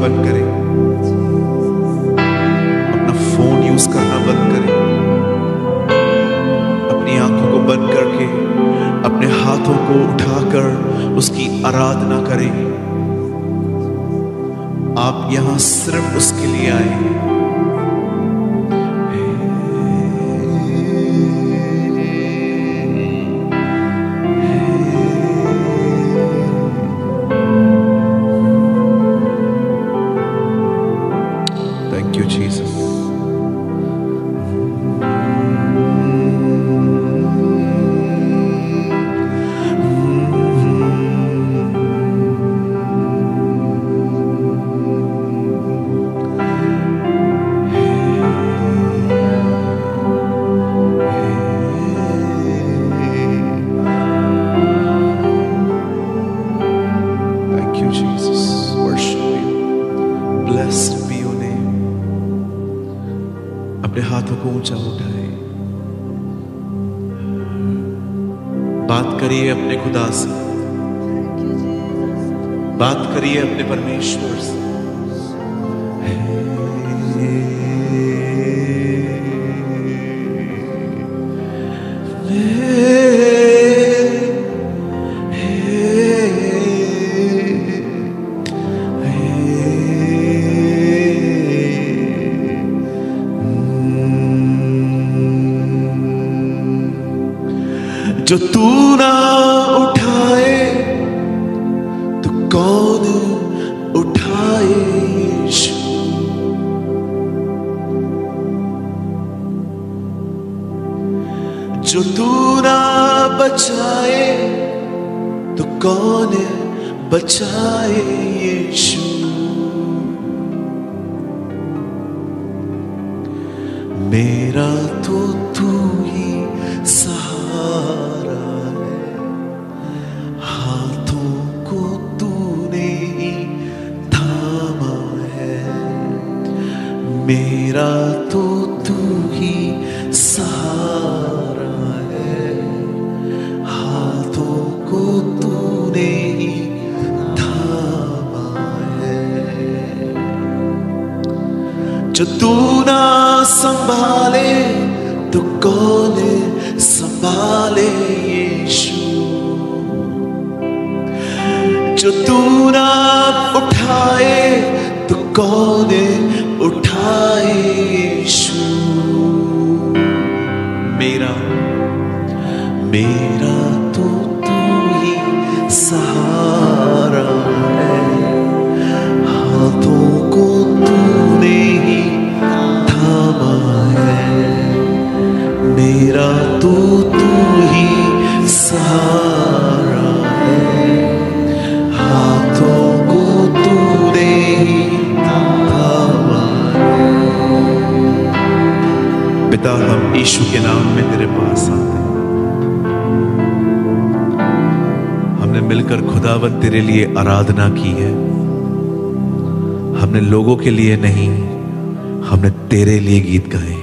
बंद करें, अपना फोन यूज करना बंद करें, अपनी आंखों को बंद करके अपने हाथों को उठाकर उसकी आराधना करें। आप यहां सिर्फ उसके लिए आए हैं। Thank you Jesus. अपने हाथों को ऊंचा उठाए, बात करिए अपने खुदा से, बात करिए अपने परमेश्वर से। जो तू ना उठाए तो कौन उठाए यीशु। जो तू ना बचाए तो कौन बचाए यीशु। मेरा तो तू ही सहारा है, हाथों को तूने ही थामा है। मेरा तो तू ही सहारा है, हाथों को तूने ही थामा है। जो तू ना संभाले तो कौन संभाले यीशु। जो तू ना उठाए तो कौन उठाए यीशु। मेरा मेरा तो तू ही सहारा है, हाथों को तूने ही थामा है। मेरा तो तू ही सहारा है, हाथों को तूने ही थामा है। पिता, हम यीशु के नाम में तेरे पास आते हैं। हमने मिलकर खुदावन तेरे लिए आराधना की है। हमने लोगों के लिए नहीं, हमने तेरे लिए गीत गाए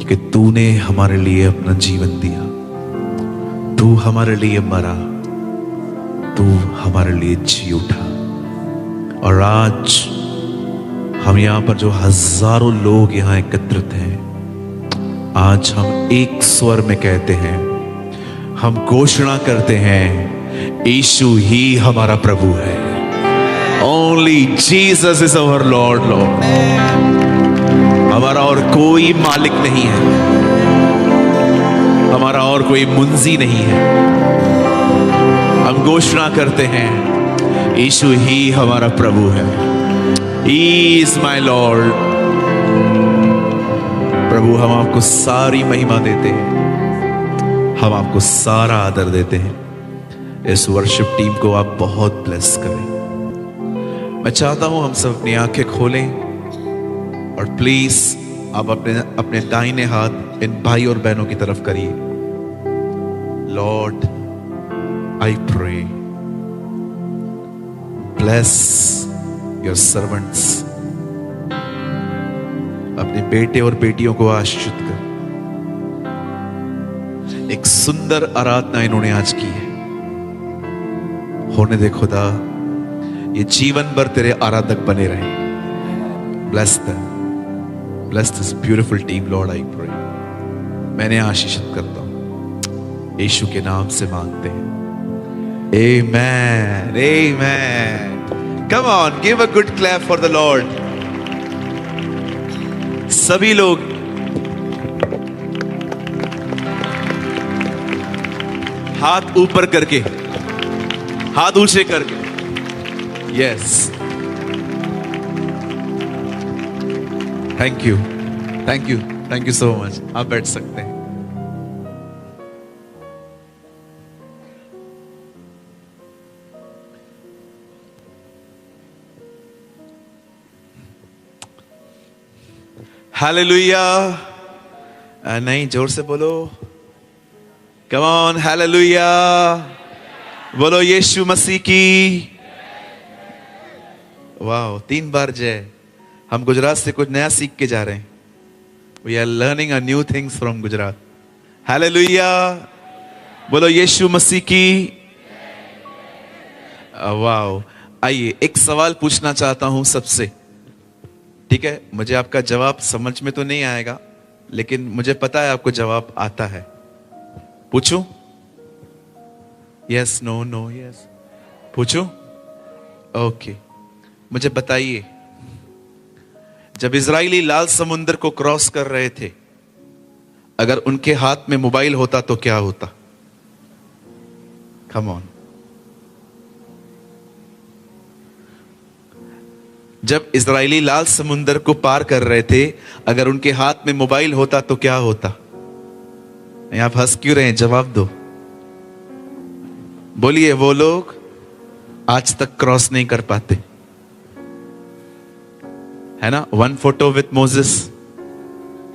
कि तूने हमारे लिए अपना जीवन दिया, तू हमारे लिए मरा, तू हमारे लिए जी उठा। और आज हम यहां पर जो हजारों लोग यहां एकत्रित हैं, आज हम एक स्वर में कहते हैं, हम घोषणा करते हैं, यीशु ही हमारा प्रभु है। Only Jesus is our Lord, Lord। हमारा और कोई मालिक नहीं है, हमारा और कोई मुंजी नहीं है। हम घोषणा करते हैं, यीशु ही हमारा प्रभु है। He is my Lord। प्रभु, हम आपको सारी महिमा देते हैं, हम आपको सारा आदर देते हैं। इस वर्शिप टीम को आप बहुत ब्लेस करें। मैं चाहता हूं हम सब अपनी आंखें खोलें और प्लीज आप अपने दाहिने हाथ इन भाई और बहनों की तरफ करिए। Lord, I pray, bless your servants. अपने बेटे और बेटियों को आशीषित कर। एक सुंदर आराधना इन्होंने आज की है। होने दे खुदा ये जीवन भर तेरे आराधक बने रहे। Bless this beautiful team Lord, I pray. मैंने आशीषित करता हूं, यीशु के नाम से मांगते हैं, amen amen. Come on, give a good clap for the Lord. सभी लोग हाथ ऊपर करके, हाथ ऊंचे करके, yes, thank you thank you thank you so much. आप बैठ सकते हैं। हालेलुया। नहीं, जोर से बोलो, कम ऑन, हालेलुया। बोलो यीशु मसीह की। वाह, 3 बार जय। हम गुजरात से कुछ नया सीख के जा रहे हैं। We are learning a new things from Gujarat. Hallelujah. बोलो यीशु मसीह की। वाह। आइए, एक सवाल पूछना चाहता हूं सबसे, ठीक है? मुझे आपका जवाब समझ में तो नहीं आएगा, लेकिन मुझे पता है आपको जवाब आता है। पूछूं? Yes, no, no, yes. पूछूं? ओके। मुझे बताइए, जब इजरायली लाल समुद्र को क्रॉस कर रहे थे, अगर उनके हाथ में मोबाइल होता तो क्या होता? Come on. जब इजरायली लाल समुद्र को पार कर रहे थे, अगर उनके हाथ में मोबाइल होता तो क्या होता? आप हंस क्यों रहे हैं? जवाब दो। बोलिए। वो लोग आज तक क्रॉस नहीं कर पाते, है ना? 1 photo with Moses,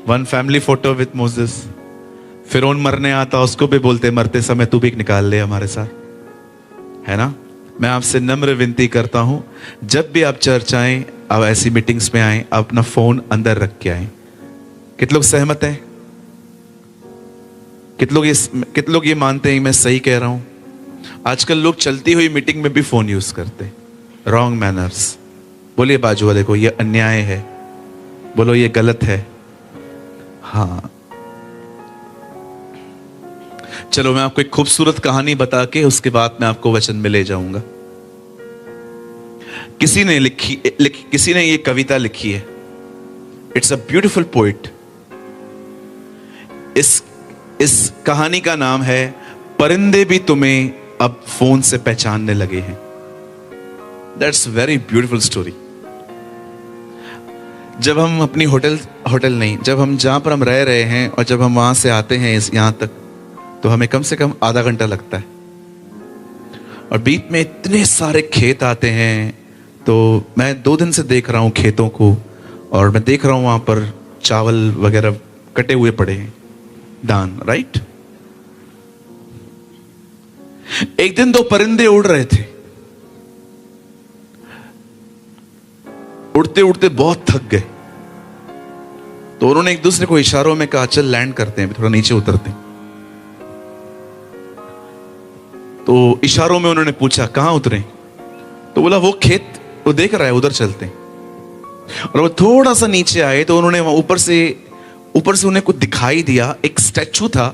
1 family photo with Moses. फिरौन मरने आता, उसको भी बोलते मरते समय तू भी निकाल ले हमारे साथ, है ना? मैं आपसे नम्र विनती करता हूं, जब भी आप चर्च आए, आप ऐसी मीटिंग्स में आए, आप अपना फोन अंदर रख के आए। कितने लोग सहमत हैं? कितने लोग ये मानते हैं मैं सही कह रहा हूं? आजकल लोग चलती हुई मीटिंग में भी फोन यूज करते, रॉन्ग मैनर्स। बोलिए बाजू वाले को, ये अन्याय है। बोलो ये गलत है। हाँ, चलो मैं आपको एक खूबसूरत कहानी बता के उसके बाद मैं आपको वचन में ले जाऊंगा। किसी ने ये कविता लिखी है। It's a beautiful poet. इस कहानी का नाम है परिंदे भी तुम्हें अब फोन से पहचानने लगे हैं। That's very beautiful story. जब हम अपनी होटल नहीं, जब हम जहां पर हम रह रहे हैं और जब हम वहां से आते हैं यहां तक, तो हमें कम से कम आधा घंटा लगता है, और बीच में इतने सारे खेत आते हैं। तो मैं 2 दिन से देख रहा हूं खेतों को, और मैं देख रहा हूं वहां पर चावल वगैरह कटे हुए पड़े हैं, दान, राइट? एक दिन 2 परिंदे उड़ रहे थे। उड़ते उड़ते बहुत थक गए, तो उन्होंने एक दूसरे को इशारों में कहा चल लैंड करते हैं, थोड़ा नीचे उतरते हैं। तो इशारों में उन्होंने पूछा कहां उतरे? तो बोला वो खेत वो देख रहा है, उधर चलते हैं। और वो थोड़ा सा नीचे आए तो उन्होंने ऊपर से उन्हें कुछ दिखाई दिया। एक स्टैचू था,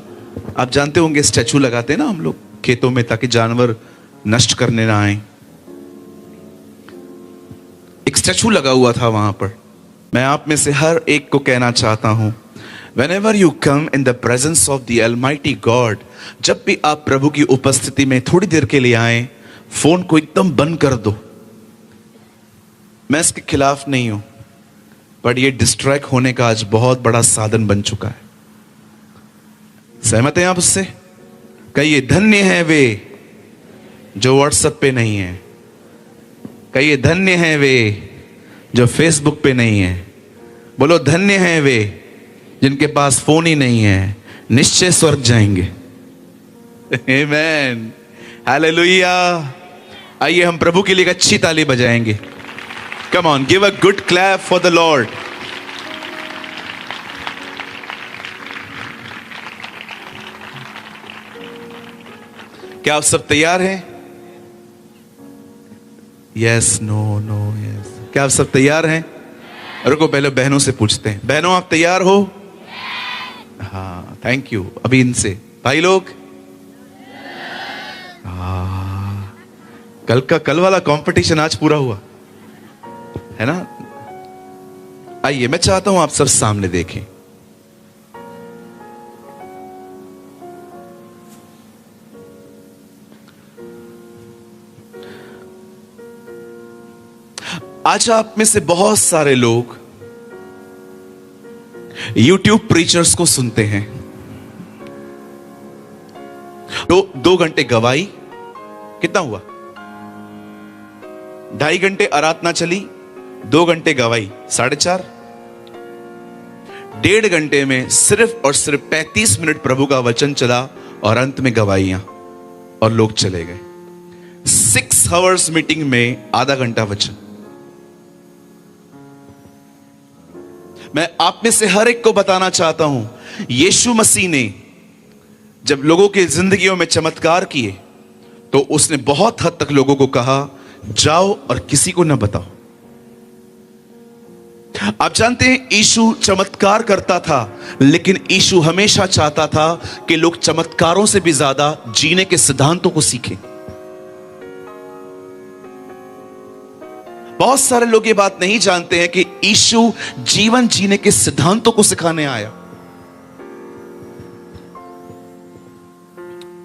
आप जानते होंगे स्टैचू लगाते हैं ना हम लोग खेतों में, ताकि जानवर नष्ट करने ना आए। एक स्टैचू लगा हुआ था वहां पर। मैं आप में से हर एक को कहना चाहता हूं, whenever you come in the presence of the Almighty God, जब भी आप प्रभु की उपस्थिति में थोड़ी देर के लिए आए, फोन को एकदम बंद कर दो। मैं इसके खिलाफ नहीं हूं, पर ये डिस्ट्रैक्ट होने का आज बहुत बड़ा साधन बन चुका है। सहमत हैं आप उससे? कहिए धन्य है वे जो व्हाट्सएप पे नहीं है। कहिए धन्य है वे जो फेसबुक पे नहीं है। बोलो धन्य है वे जिनके पास फोन ही नहीं है, निश्चय स्वर्ग जाएंगे। Amen, hallelujah. आइए हम प्रभु के लिए एक अच्छी ताली बजाएंगे। Come on, give a good clap for the Lord. क्या आप सब तैयार हैं? Yes, no, no, yes. क्या आप सब तैयार हैं? रुको, पहले बहनों से पूछते हैं। बहनों, आप तैयार हो? हाँ, थैंक यू। अभी इनसे, भाई लोग, हाँ, कल वाला कंपटीशन आज पूरा हुआ है ना? आइए, मैं चाहता हूं आप सब सामने देखें। आज आप में से बहुत सारे लोग YouTube प्रीचर्स को सुनते हैं। 2 घंटे गवाही, कितना हुआ? 2.5 घंटे आराधना चली, 2 घंटे गवाही, 4.5। 1.5 घंटे में सिर्फ और सिर्फ 35 मिनट प्रभु का वचन चला और अंत में गवाहियां, और लोग चले गए। 6 आवर्स मीटिंग में आधा घंटा वचन। मैं आप में से हर एक को बताना चाहता हूं, यीशु मसीह ने जब लोगों की जिंदगियों में चमत्कार किए तो उसने बहुत हद तक लोगों को कहा, जाओ और किसी को न बताओ। आप जानते हैं, यीशु चमत्कार करता था, लेकिन यीशु हमेशा चाहता था कि लोग चमत्कारों से भी ज्यादा जीने के सिद्धांतों को सीखें। बहुत सारे लोग ये बात नहीं जानते हैं कि यीशु जीवन जीने के सिद्धांतों को सिखाने आया।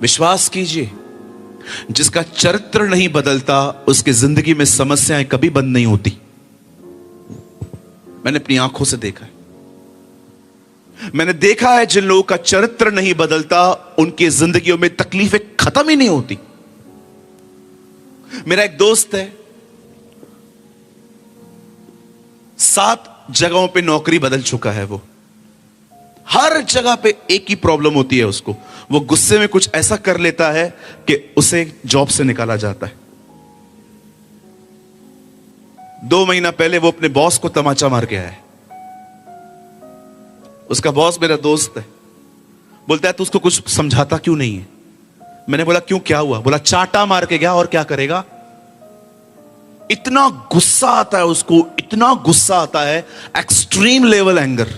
विश्वास कीजिए, जिसका चरित्र नहीं बदलता उसकी जिंदगी में समस्याएं कभी बंद नहीं होती। मैंने अपनी आंखों से देखा है। मैंने देखा है, जिन लोगों का चरित्र नहीं बदलता उनकी जिंदगियों में तकलीफें खत्म ही नहीं होती। मेरा एक दोस्त है, 7 जगहों पे नौकरी बदल चुका है। वो हर जगह पे एक ही प्रॉब्लम होती है उसको। वो गुस्से में कुछ ऐसा कर लेता है कि उसे जॉब से निकाला जाता है। 2 महीना पहले वो अपने बॉस को तमाचा मार के आया है। उसका बॉस मेरा दोस्त है। बोलता है, तू उसको कुछ समझाता क्यों नहीं है? मैंने बोला, क्यों, क्या हुआ? बोला, चाटा मार के गया, और क्या करेगा? इतना गुस्सा आता है उसको, इतना गुस्सा आता है, एक्सट्रीम लेवल एंगर।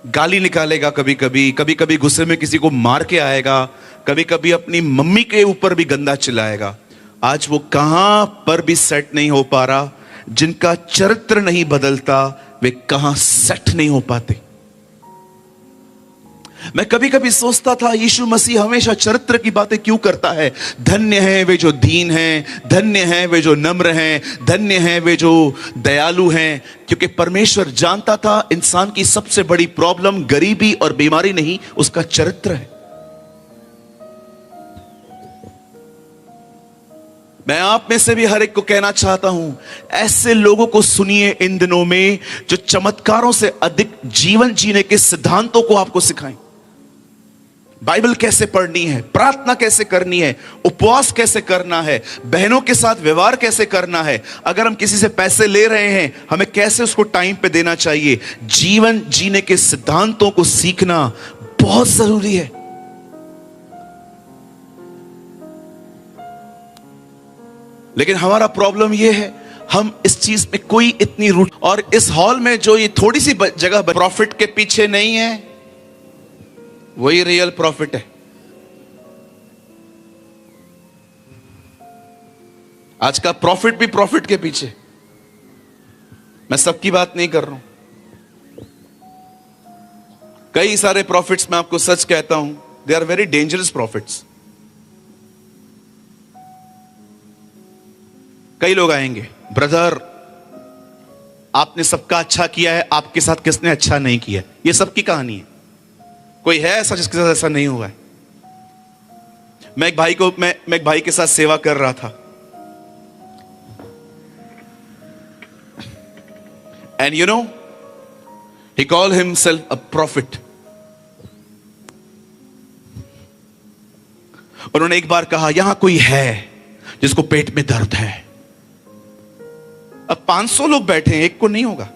गाली निकालेगा कभी कभी, कभी कभी गुस्से में किसी को मार के आएगा, कभी कभी अपनी मम्मी के ऊपर भी गंदा चिल्लाएगा। आज वो कहां पर भी सेट नहीं हो पा रहा। जिनका चरित्र नहीं बदलता वे कहां सेट नहीं हो पाते। मैं कभी कभी सोचता था, यीशु मसीह हमेशा चरित्र की बातें क्यों करता है? धन्य हैं वे जो दीन हैं, धन्य हैं वे जो नम्र हैं, धन्य हैं वे जो दयालु हैं। क्योंकि परमेश्वर जानता था इंसान की सबसे बड़ी प्रॉब्लम गरीबी और बीमारी नहीं, उसका चरित्र है। मैं आप में से भी हर एक को कहना चाहता हूं, ऐसे लोगों को सुनिए इन दिनों में जो चमत्कारों से अधिक जीवन जीने के सिद्धांतों को आपको सिखाएं। बाइबल कैसे पढ़नी है, प्रार्थना कैसे करनी है, उपवास कैसे करना है, बहनों के साथ व्यवहार कैसे करना है, अगर हम किसी से पैसे ले रहे हैं हमें कैसे उसको टाइम पे देना चाहिए। जीवन जीने के सिद्धांतों को सीखना बहुत जरूरी है। लेकिन हमारा प्रॉब्लम यह है, हम इस चीज में कोई इतनी रूट, और इस हॉल में जो ये थोड़ी सी जगह प्रॉफिट के पीछे नहीं है, वही रियल प्रॉफिट है। आज का प्रॉफिट भी प्रॉफिट के पीछे। मैं सबकी बात नहीं कर रहा हूं। कई सारे प्रॉफिट्स, मैं आपको सच कहता हूं, they are very dangerous profits. कई लोग आएंगे, ब्रदर आपने सबका अच्छा किया है, आपके साथ किसने अच्छा नहीं किया? ये सबकी कहानी है। कोई है ऐसा जिसके साथ ऐसा नहीं हुआ है? मैं एक भाई के साथ सेवा कर रहा था, and you know he called himself a profit. उन्होंने एक बार कहा, यहां कोई है जिसको पेट में दर्द है? अब 500 लोग बैठे हैं, एक को नहीं होगा।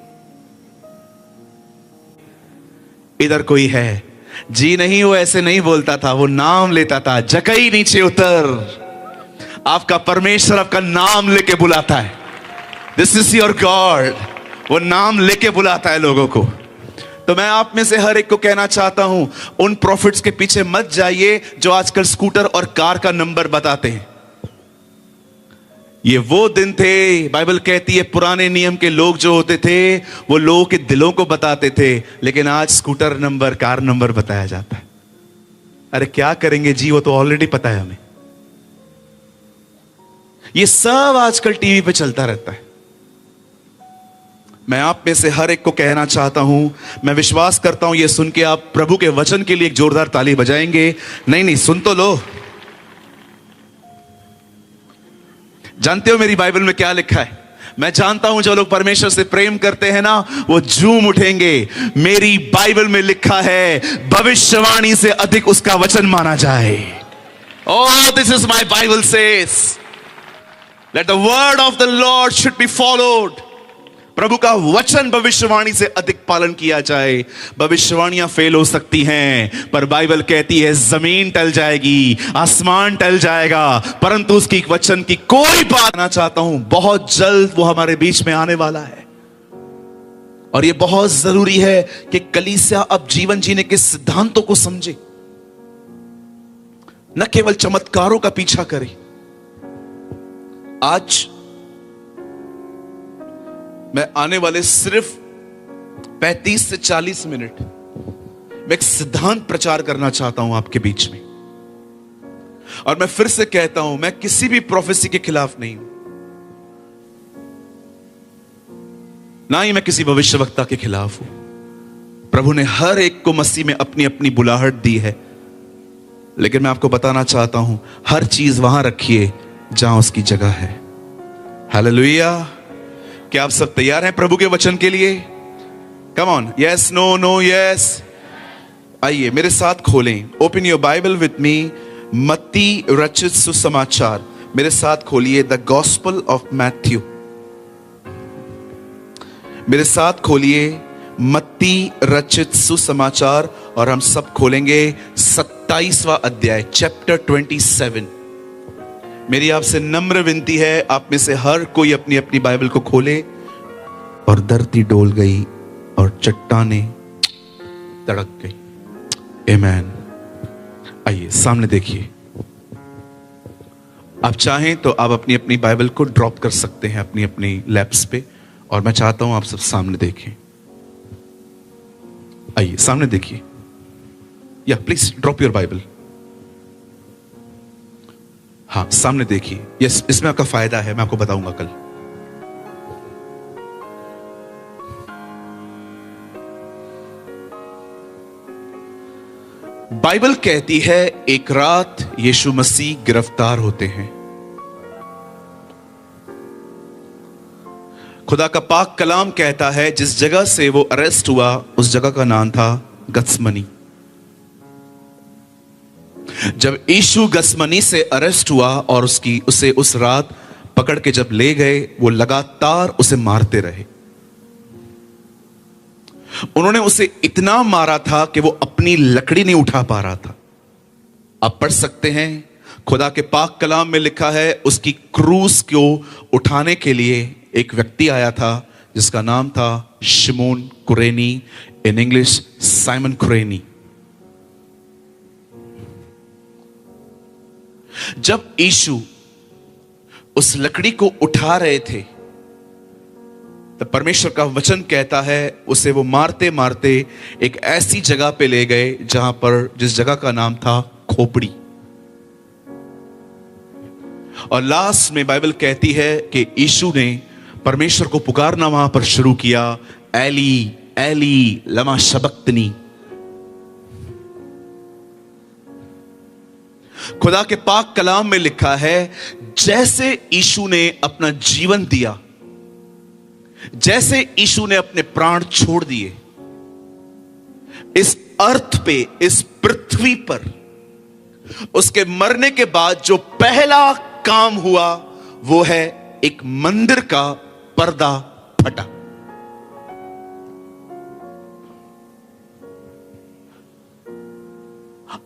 इधर कोई है? जी नहीं, वो ऐसे नहीं बोलता था, वो नाम लेता था, जकई नीचे उतर। आपका परमेश्वर आपका नाम लेके बुलाता है। This is your God. वो नाम लेके बुलाता है लोगों को। तो मैं आप में से हर एक को कहना चाहता हूं, उन प्रॉफिट्स के पीछे मत जाइए जो आजकल स्कूटर और कार का नंबर बताते हैं। ये वो दिन थे, बाइबल कहती है पुराने नियम के लोग जो होते थे वो लोगों के दिलों को बताते थे, लेकिन आज स्कूटर नंबर, कार नंबर बताया जाता है। अरे क्या करेंगे जी, वो तो ऑलरेडी पता है हमें। ये सब आजकल टीवी पे चलता रहता है। मैं आप में से हर एक को कहना चाहता हूं, मैं विश्वास करता हूं ये सुन के आप प्रभु के वचन के लिए एक जोरदार ताली बजाएंगे। नहीं, सुन तो लो। जानते हो मेरी बाइबल में क्या लिखा है? मैं जानता हूं जो लोग परमेश्वर से प्रेम करते हैं ना, वो झूम उठेंगे। मेरी बाइबल में लिखा है, भविष्यवाणी से अधिक उसका वचन माना जाए। Oh, this is my Bible says, let the word of the Lord should be followed. प्रभु का वचन भविष्यवाणी से अधिक पालन किया जाए। भविष्यवाणियां फेल हो सकती हैं, पर बाइबल कहती है जमीन टल जाएगी, आसमान टल जाएगा, परंतु उसकी वचन की कोई बात ना चाहता हूं। बहुत जल्द वो हमारे बीच में आने वाला है, और ये बहुत जरूरी है कि कलीसिया अब जीवन जीने के सिद्धांतों को समझे, न केवल चमत्कारों का पीछा करे। आज मैं आने वाले सिर्फ 35 से 40 मिनट मैं एक सिद्धांत प्रचार करना चाहता हूं आपके बीच में। और मैं फिर से कहता हूं, मैं किसी भी प्रोफेसी के खिलाफ नहीं हूं, ना ही मैं किसी भविष्यवक्ता के खिलाफ हूं। प्रभु ने हर एक को मसीह में अपनी अपनी बुलाहट दी है, लेकिन मैं आपको बताना चाहता हूं, हर चीज वहां रखिए जहां उसकी जगह है। हालेलुया। क्या आप सब तैयार हैं प्रभु के वचन के लिए? Come on, yes, no, no, yes. आइए मेरे साथ खोलें, open your Bible with me, मत्ती रचित सुसमाचार। मेरे साथ खोलिए द गॉस्पेल ऑफ मैथ्यू। मेरे साथ खोलिए मत्ती रचित सुसमाचार, और हम सब खोलेंगे 27वां अध्याय, चैप्टर 27। मेरी आपसे नम्र विनती है, आप में से हर कोई अपनी अपनी बाइबल को खोले। और धरती डोल गई और चट्टानें तड़क गई। आमीन। आइए सामने देखिए। आप चाहें तो आप अपनी अपनी बाइबल को ड्रॉप कर सकते हैं अपनी अपनी लैप्स पे, और मैं चाहता हूं आप सब सामने देखें। आइए सामने देखिए। या प्लीज ड्रॉप योर बाइबल। हाँ, सामने देखिए। यस, इसमें आपका फायदा है, मैं आपको बताऊंगा कल। बाइबल कहती है एक रात यीशु मसीह गिरफ्तार होते हैं। खुदा का पाक कलाम कहता है जिस जगह से वो अरेस्ट हुआ उस जगह का नाम था गत्समनी। जब यीशु गत्समनी से अरेस्ट हुआ और उसे उस रात पकड़ के जब ले गए, वो लगातार उसे मारते रहे। उन्होंने उसे इतना मारा था कि वो अपनी लकड़ी नहीं उठा पा रहा था। आप पढ़ सकते हैं, खुदा के पाक कलाम में लिखा है उसकी क्रूस को उठाने के लिए एक व्यक्ति आया था जिसका नाम था शिमोन कुरेनी, इन इंग्लिश साइमन कुरेनी। जब यीशु उस लकड़ी को उठा रहे थे तो परमेश्वर का वचन कहता है उसे वो मारते मारते एक ऐसी जगह पे ले गए जहां पर, जिस जगह का नाम था खोपड़ी। और लास्ट में बाइबल कहती है कि यीशु ने परमेश्वर को पुकारना वहां पर शुरू किया, एली एली लमा शबक्तनी। खुदा के पाक कलाम में लिखा है जैसे यीशु ने अपना जीवन दिया, जैसे यीशु ने अपने प्राण छोड़ दिए, इस अर्थ पे, इस पृथ्वी पर उसके मरने के बाद जो पहला काम हुआ वो है एक मंदिर का पर्दा फटा।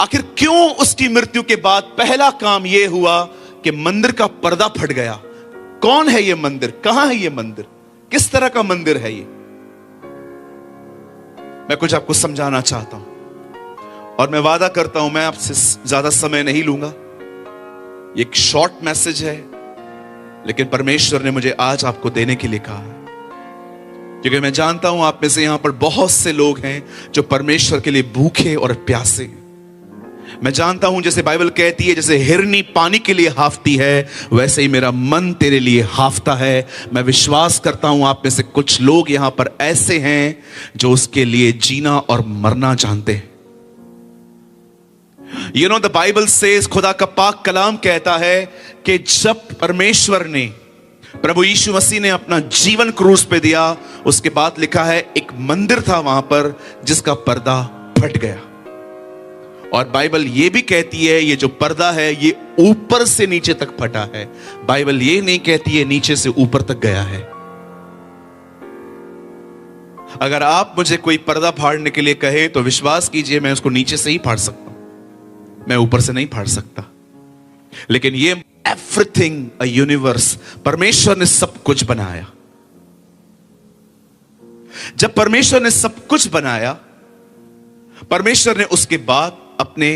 आखिर क्यों उसकी मृत्यु के बाद पहला काम यह हुआ कि मंदिर का पर्दा फट गया। कौन है ये मंदिर? कहां है ये मंदिर? किस तरह का मंदिर है ये? मैं कुछ आपको समझाना चाहता हूं और मैं वादा करता हूं मैं आपसे ज्यादा समय नहीं लूंगा। ये एक शॉर्ट मैसेज है, लेकिन परमेश्वर ने मुझे आज आपको देने के लिए कहा है, क्योंकि मैं जानता हूं आप में से यहां पर बहुत से लोग हैं जो परमेश्वर के लिए भूखे और प्यासे हैं। मैं जानता हूं जैसे बाइबल कहती है, जैसे हिरनी पानी के लिए हाफती है, वैसे ही मेरा मन तेरे लिए हाफता है। मैं विश्वास करता हूं आप में से कुछ लोग यहां पर ऐसे हैं जो उसके लिए जीना और मरना जानते हैं। You know the Bible says, खुदा का पाक कलाम कहता है कि जब परमेश्वर ने, प्रभु यीशु मसीह ने अपना जीवन क्रूस पे दिया, उसके बाद लिखा है एक मंदिर था वहां पर जिसका पर्दा फट गया। और बाइबल ये भी कहती है ये जो पर्दा है ये ऊपर से नीचे तक फटा है। बाइबल ये नहीं कहती है नीचे से ऊपर तक गया है। अगर आप मुझे कोई पर्दा फाड़ने के लिए कहे तो विश्वास कीजिए मैं उसको नीचे से ही फाड़ सकता हूं, मैं ऊपर से नहीं फाड़ सकता। लेकिन ये एवरीथिंग अ यूनिवर्स, परमेश्वर ने सब कुछ बनाया। जब परमेश्वर ने सब कुछ बनाया, परमेश्वर ने उसके बाद अपने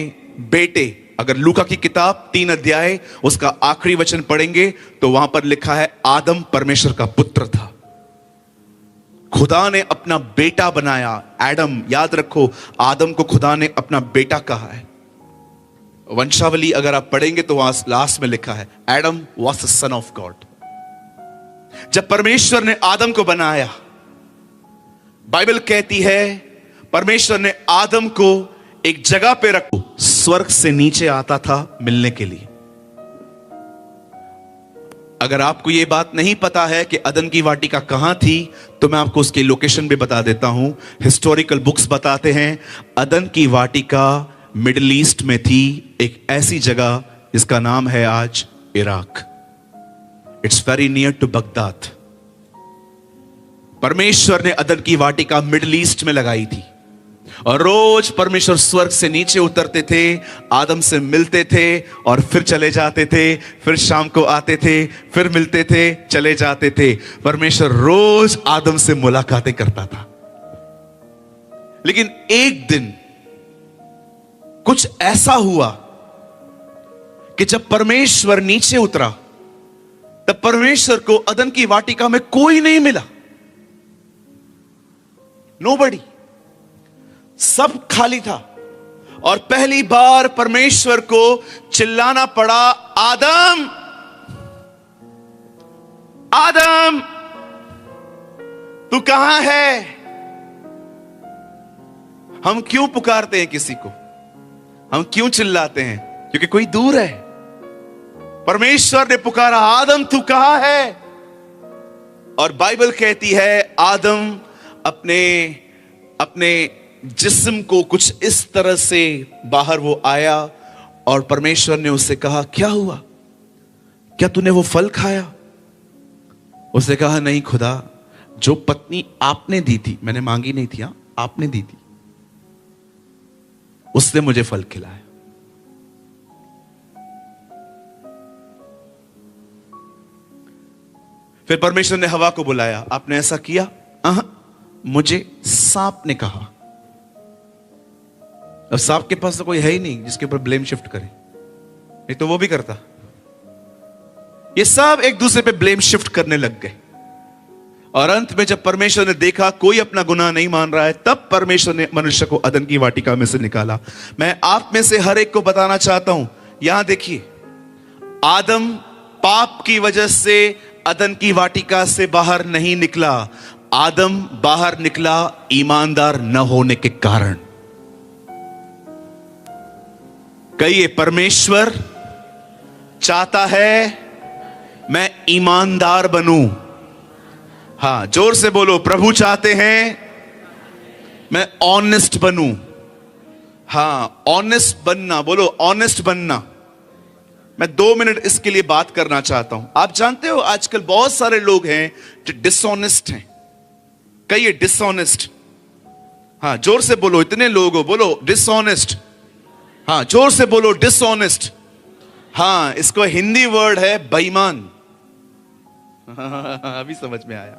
बेटे, अगर लूका की किताब 3 अध्याय उसका आखिरी वचन पढ़ेंगे तो वहां पर लिखा है आदम परमेश्वर का पुत्र था। खुदा ने अपना बेटा बनाया, एडम। याद रखो, आदम को खुदा ने अपना बेटा कहा है। वंशावली अगर आप पढ़ेंगे तो वहां लास्ट में लिखा है Adam was the son of God. जब परमेश्वर ने आदम को बनाया, बाइबल कहती है परमेश्वर ने आदम को एक जगह पे रखो, स्वर्ग से नीचे आता था मिलने के लिए। अगर आपको यह बात नहीं पता है कि अदन की वाटिका कहां थी, तो मैं आपको उसकी लोकेशन भी बता देता हूं। हिस्टोरिकल बुक्स बताते हैं अदन की वाटिका मिडिल ईस्ट में थी, एक ऐसी जगह जिसका नाम है आज Iraq. It's very near to Baghdad. परमेश्वर ने अदन की वाटिका मिडिल ईस्ट में लगाई थी और रोज परमेश्वर स्वर्ग से नीचे उतरते थे, आदम से मिलते थे और फिर चले जाते थे, फिर शाम को आते थे, फिर मिलते थे, चले जाते थे। परमेश्वर रोज आदम से मुलाकातें करता था। लेकिन एक दिन कुछ ऐसा हुआ कि जब परमेश्वर नीचे उतरा, तब परमेश्वर को अदन की वाटिका में कोई नहीं मिला। नोबडी, सब खाली था। और पहली बार परमेश्वर को चिल्लाना पड़ा, आदम आदम तू कहां है? हम क्यों पुकारते हैं किसी को? हम क्यों चिल्लाते हैं? क्योंकि कोई दूर है। परमेश्वर ने पुकारा, आदम तू कहां है? और बाइबल कहती है आदम अपने जिस्म को कुछ इस तरह से बाहर वो आया और परमेश्वर ने उससे कहा, क्या हुआ? क्या तूने वो फल खाया? उसने कहा, नहीं खुदा, जो पत्नी आपने दी थी, मैंने मांगी नहीं थी, आपने दी थी, उसने मुझे फल खिलाया। फिर परमेश्वर ने हवा को बुलाया, आपने ऐसा किया? मुझे सांप ने कहा। अब सांप के पास तो कोई है ही नहीं जिसके ऊपर ब्लेम शिफ्ट करे, नहीं तो वो भी करता। ये सब एक दूसरे पे ब्लेम शिफ्ट करने लग गए और अंत में जब परमेश्वर ने देखा कोई अपना गुनाह नहीं मान रहा है, तब परमेश्वर ने मनुष्य को अदन की वाटिका में से निकाला। मैं आप में से हर एक को बताना चाहता हूं, यहां देखिए, आदम पाप की वजह से अदन की वाटिका से बाहर नहीं निकला, आदम बाहर निकला ईमानदार न होने के कारण। कहिए, परमेश्वर चाहता है मैं ईमानदार बनूं। हां, जोर से बोलो, प्रभु चाहते हैं मैं ऑनेस्ट बनूं। हां, ऑनेस्ट बनना, बोलो ऑनेस्ट बनना। मैं 2 मिनट इसके लिए बात करना चाहता हूं। आप जानते हो आजकल बहुत सारे लोग हैं जो डिसऑनेस्ट हैं। कहिए डिसऑनेस्ट। हां, जोर से बोलो, इतने लोग हो, बोलो डिसऑनेस्ट। हां, जोर से बोलो डिसऑनेस्ट। हाँ, इसको हिंदी वर्ड है बेईमान। अभी समझ में आया।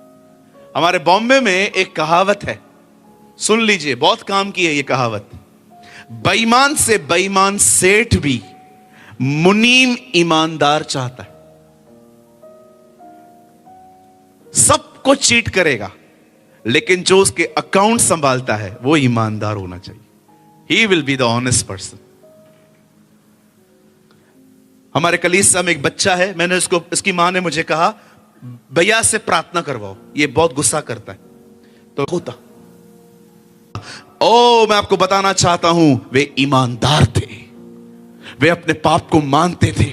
हमारे बॉम्बे में एक कहावत है, सुन लीजिए, बहुत काम की है ये कहावत। बेईमान से बेईमान सेठ भी मुनीम ईमानदार चाहता है। सबको चीट करेगा, लेकिन जो उसके अकाउंट संभालता है वो ईमानदार होना चाहिए। ही will be the honest person. हमारे कलीसिया में एक बच्चा है, मैंने इसकी मां ने मुझे कहा भैया से प्रार्थना करवाओ, ये बहुत गुस्सा करता है। तो होता मैं आपको बताना चाहता हूं, वे ईमानदार थे, वे अपने पाप को मानते थे।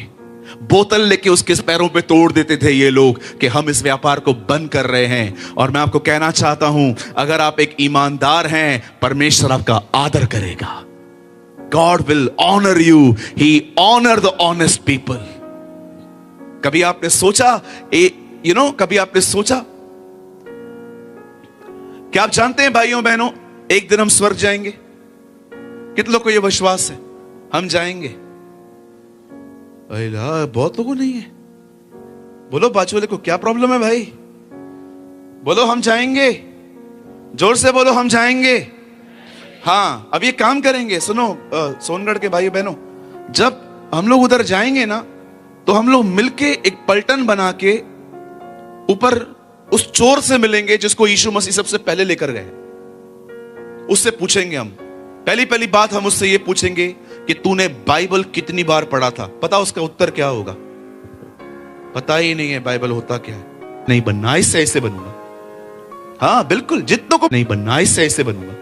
बोतल लेके उसके पैरों पे तोड़ देते थे ये लोग कि हम इस व्यापार को बंद कर रहे हैं। और मैं आपको कहना चाहता हूं, अगर आप एक ईमानदार हैं, परमेश्वर आपका आदर करेगा। God will honor you. He honor the honest people. कभी आपने सोचा, कभी आपने सोचा, क्या आप जानते हैं भाइयों बहनों, एक दिन हम स्वर्ग जाएंगे? कितने लोगों को यह विश्वास है हम जाएंगे? बहुत लोगों नहीं है। बोलो बाजू वाले को, क्या प्रॉब्लम है भाई? बोलो हम जाएंगे, जोर से बोलो हम जाएंगे। हाँ, अब ये काम करेंगे, सुनो सोनगढ़ के भाई बहनों, जब हम लोग उधर जाएंगे ना, तो हम लोग मिलके एक पलटन बना के ऊपर उस चोर से मिलेंगे जिसको यीशु मसीह सबसे पहले लेकर गए। उससे पूछेंगे हम, पहली बात हम उससे ये पूछेंगे कि तूने बाइबल कितनी बार पढ़ा था? पता उसका उत्तर क्या होगा? पता ही नहीं है बाइबल होता क्या है। नहीं बनना, इससे ऐसे बनूंगा। हाँ बिल्कुल, जितनों को नहीं बनना, इससे ऐसे बनूंगा।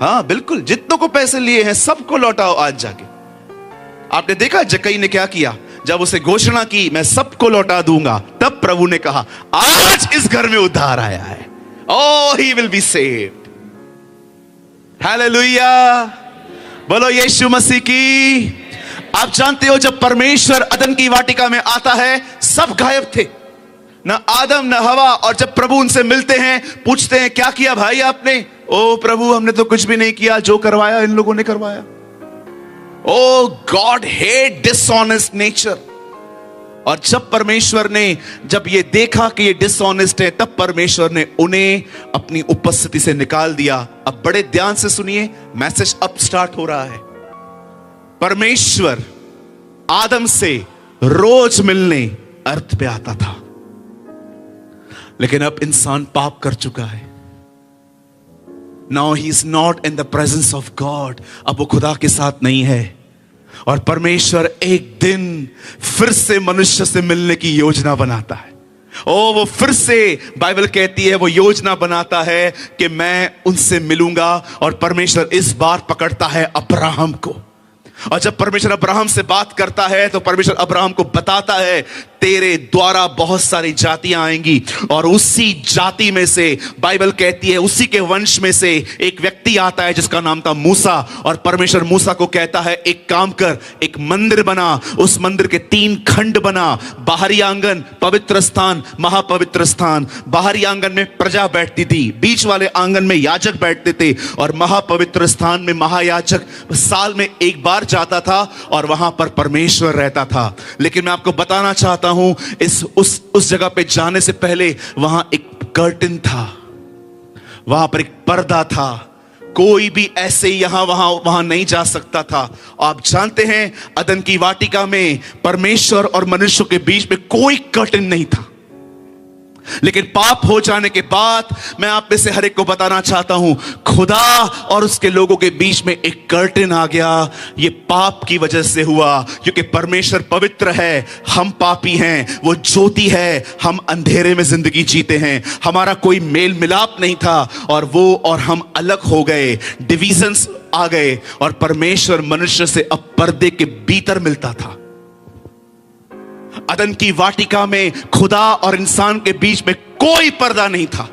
हाँ बिल्कुल, जितनों को पैसे लिए हैं सबको लौटाओ आज जाके। आपने देखा जक्कई ने क्या किया? जब उसे घोषणा की मैं सबको लौटा दूंगा, तब प्रभु ने कहा आज इस घर में उद्धार आया है। Oh, he will be saved. Hallelujah, बोलो यीशु मसीह की। आप जानते हो, जब परमेश्वर अदन की वाटिका में आता है, सब गायब थे, ना आदम ना हवा। और जब प्रभु उनसे मिलते हैं, पूछते हैं क्या किया भाई आपने? ओ प्रभु, हमने तो कुछ भी नहीं किया, जो करवाया इन लोगों ने करवाया। ओ गॉड हेट डिसऑनेस्ट नेचर। और जब परमेश्वर ने जब ये देखा कि ये डिसऑनेस्ट है, तब परमेश्वर ने उन्हें अपनी उपस्थिति से निकाल दिया। अब बड़े ध्यान से सुनिए, मैसेज अब स्टार्ट हो रहा है। परमेश्वर आदम से रोज मिलने अर्थ पे आता था, लेकिन अब इंसान पाप कर चुका है। Now he is not in the presence of God. अब वो खुदा के साथ नहीं है। और परमेश्वर एक दिन फिर से मनुष्य से मिलने की योजना बनाता है। वो फिर से, बाइबल कहती है, वो योजना बनाता है कि मैं उनसे मिलूंगा। और परमेश्वर इस बार पकड़ता है अब्राहम को। और जब परमेश्वर अब्राहम से बात करता है, तो परमेश्वर अब्राहम को बताता है तेरे द्वारा बहुत सारी जातियां आएंगी। और उसी जाति में से, बाइबल कहती है, उसी के वंश में से एक व्यक्ति आता है जिसका नाम था मूसा। और परमेश्वर मूसा को कहता है एक काम कर, एक मंदिर बना। उस मंदिर के 3 खंड बना, बाहरी आंगन, पवित्र स्थान, महापवित्र स्थान। बाहरी आंगन में प्रजा बैठती थी, बीच वाले आंगन में याजक बैठते थे, और महापवित्र स्थान में महायाजक साल में एक बार जाता था और वहां पर परमेश्वर रहता था। लेकिन मैं आपको बताना चाहता हूं, उस जगह पे जाने से पहले वहां एक कर्टन था, वहां पर एक पर्दा था। कोई भी ऐसे यहां वहां नहीं जा सकता था। आप जानते हैं, अदन की वाटिका में परमेश्वर और मनुष्य के बीच में कोई कर्टन नहीं था। लेकिन पाप हो जाने के बाद, मैं आप में से हर एक को बताना चाहता हूं, खुदा और उसके लोगों के बीच में एक कर्टन आ गया। ये पाप की वजह से हुआ, क्योंकि परमेश्वर पवित्र है, हम पापी हैं। वो ज्योति है, हम अंधेरे में जिंदगी जीते हैं। हमारा कोई मेल मिलाप नहीं था, और वो और हम अलग हो गए, डिविजन्स आ गए। और परमेश्वर मनुष्य से अब पर्दे के भीतर मिलता था। अदन की वाटिका में खुदा और इंसान के बीच में कोई पर्दा नहीं था।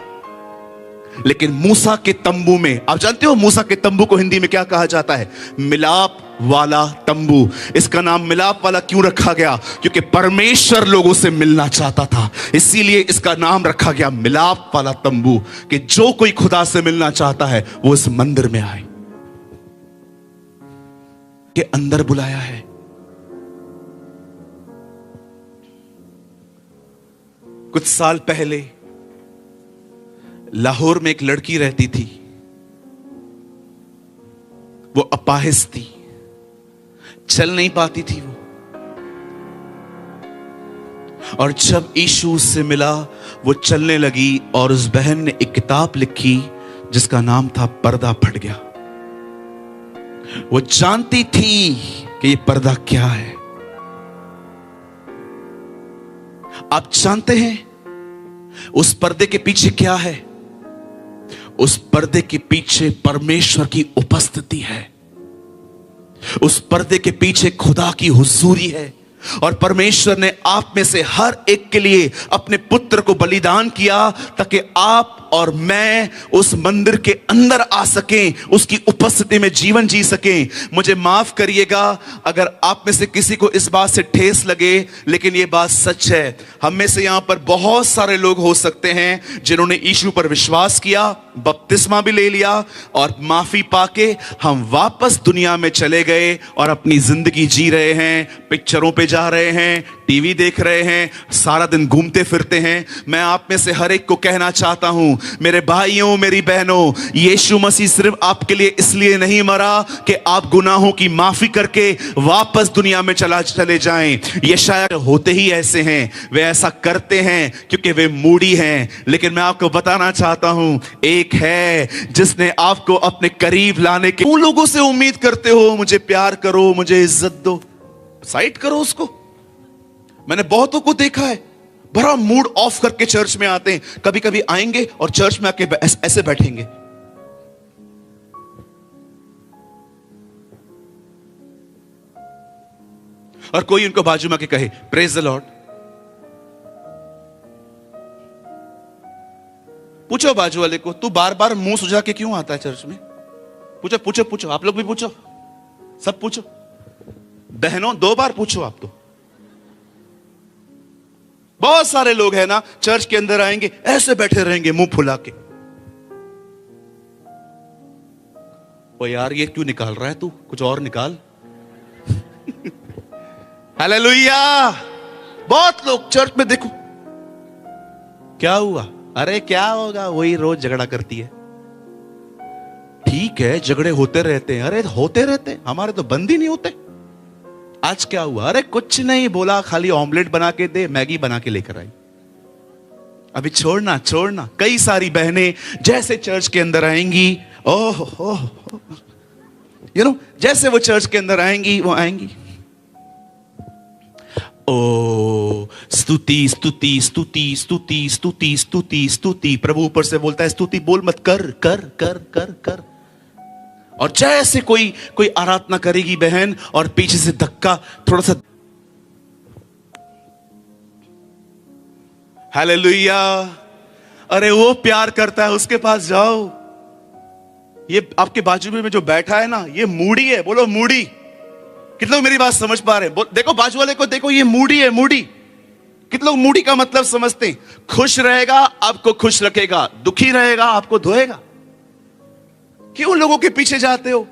लेकिन मूसा के तंबू में, आप जानते हो मूसा के तंबू को हिंदी में क्या कहा जाता है? मिलाप वाला तंबू। इसका नाम मिलाप वाला क्यों रखा गया? क्योंकि परमेश्वर लोगों से मिलना चाहता था, इसीलिए इसका नाम रखा गया मिलाप वाला तंबू। कि जो कोई खुदा से मिलना चाहता है वो इस मंदिर में आए। के अंदर बुलाया है। कुछ साल पहले लाहौर में एक लड़की रहती थी। वो अपाहिज थी, चल नहीं पाती थी वो। और जब यीशु उससे मिला, वो चलने लगी और उस बहन ने एक किताब लिखी जिसका नाम था पर्दा फट गया। वो जानती थी कि ये पर्दा क्या है। आप जानते हैं उस पर्दे के पीछे क्या है? उस पर्दे के पीछे परमेश्वर की उपस्थिति है। उस पर्दे के पीछे खुदा की हुजूरी है। और परमेश्वर ने आप में से हर एक के लिए अपने पुत्र को बलिदान किया ताकि आप और मैं उस मंदिर के अंदर आ सकें, उसकी उपस्थिति में जीवन जी सकें। मुझे माफ करिएगा अगर आप में से किसी को इस बात से ठेस लगे, लेकिन यह बात सच है। हम में से यहां पर बहुत सारे लोग हो सकते हैं जिन्होंने यीशु पर विश्वास किया, बपतिस्मा भी ले लिया और माफी पाके हम वापस दुनिया में चले गए और अपनी जिंदगी जी रहे हैं, पिक्चरों पे जा रहे हैं, टीवी देख रहे हैं, सारा दिन घूमते फिरते हैं। मैं आप में से हर एक को कहना चाहता हूं, मेरे भाइयों, मेरी बहनों, यीशु मसीह सिर्फ आपके लिए इसलिए नहीं मरा कि आप गुनाहों की माफी करके वापस दुनिया में चले जाएं। ये शायद होते ही ऐसे हैं, वे ऐसा करते हैं क्योंकि वे मूडी हैं। लेकिन मैं आपको बताना चाहता हूं, एक है जिसने आपको अपने करीब लाने के। उन लोगों से उम्मीद करते हो मुझे प्यार करो, मुझे इज्जत दो, साइड करो उसको। मैंने बहुतों को देखा है, बड़ा मूड ऑफ करके चर्च में आते हैं। कभी कभी आएंगे और चर्च में आके ऐसे बैठेंगे। और कोई उनको बाजू में आके कहे प्रेज द लॉर्ड। पूछो बाजू वाले को, तू बार बार मुंह सुझा के क्यों आता है चर्च में? पूछो पूछो पूछो, आप लोग भी पूछो, सब पूछो। बहनों 2 बार पूछो आप तो। बहुत सारे लोग हैं ना, चर्च के अंदर आएंगे ऐसे बैठे रहेंगे मुंह फुला के। ओ यार ये क्यों निकाल रहा है तू, कुछ और निकाल। हालेलुया। बहुत लोग चर्च में देखो, क्या हुआ? अरे क्या होगा, वही रोज झगड़ा करती है। ठीक है झगड़े होते रहते हैं, अरे होते रहते हैं, हमारे तो बंद ही नहीं होते। आज क्या हुआ? अरे कुछ नहीं, बोला खाली ऑमलेट बना के दे, मैगी बना के लेकर आई। अभी छोड़ना छोड़ना। कई सारी बहनें जैसे चर्च के अंदर आएंगी, ओह जैसे वो चर्च के अंदर आएंगी, वो आएंगी, ओ स्तुति स्तुति स्तुति स्तुति स्तुति स्तुति स्तुति। प्रभु ऊपर से बोलता है स्तुति बोल मत, कर कर कर कर कर। और जैसे कोई आराधना करेगी बहन और पीछे से धक्का थोड़ा सा। हालेलुया। अरे वो प्यार करता है, उसके पास जाओ। ये आपके बाजू में जो बैठा है ना, ये मूडी है। बोलो मूडी। कितने लोग मेरी बात समझ पा रहे हैं? देखो बाजू वाले को, देखो ये मूडी है, मूडी। कितने लोग मूडी का मतलब समझते हैं? खुश रहेगा आपको खुश रखेगा, दुखी रहेगा आपको धोएगा। क्यों लोगों के पीछे जाते हो?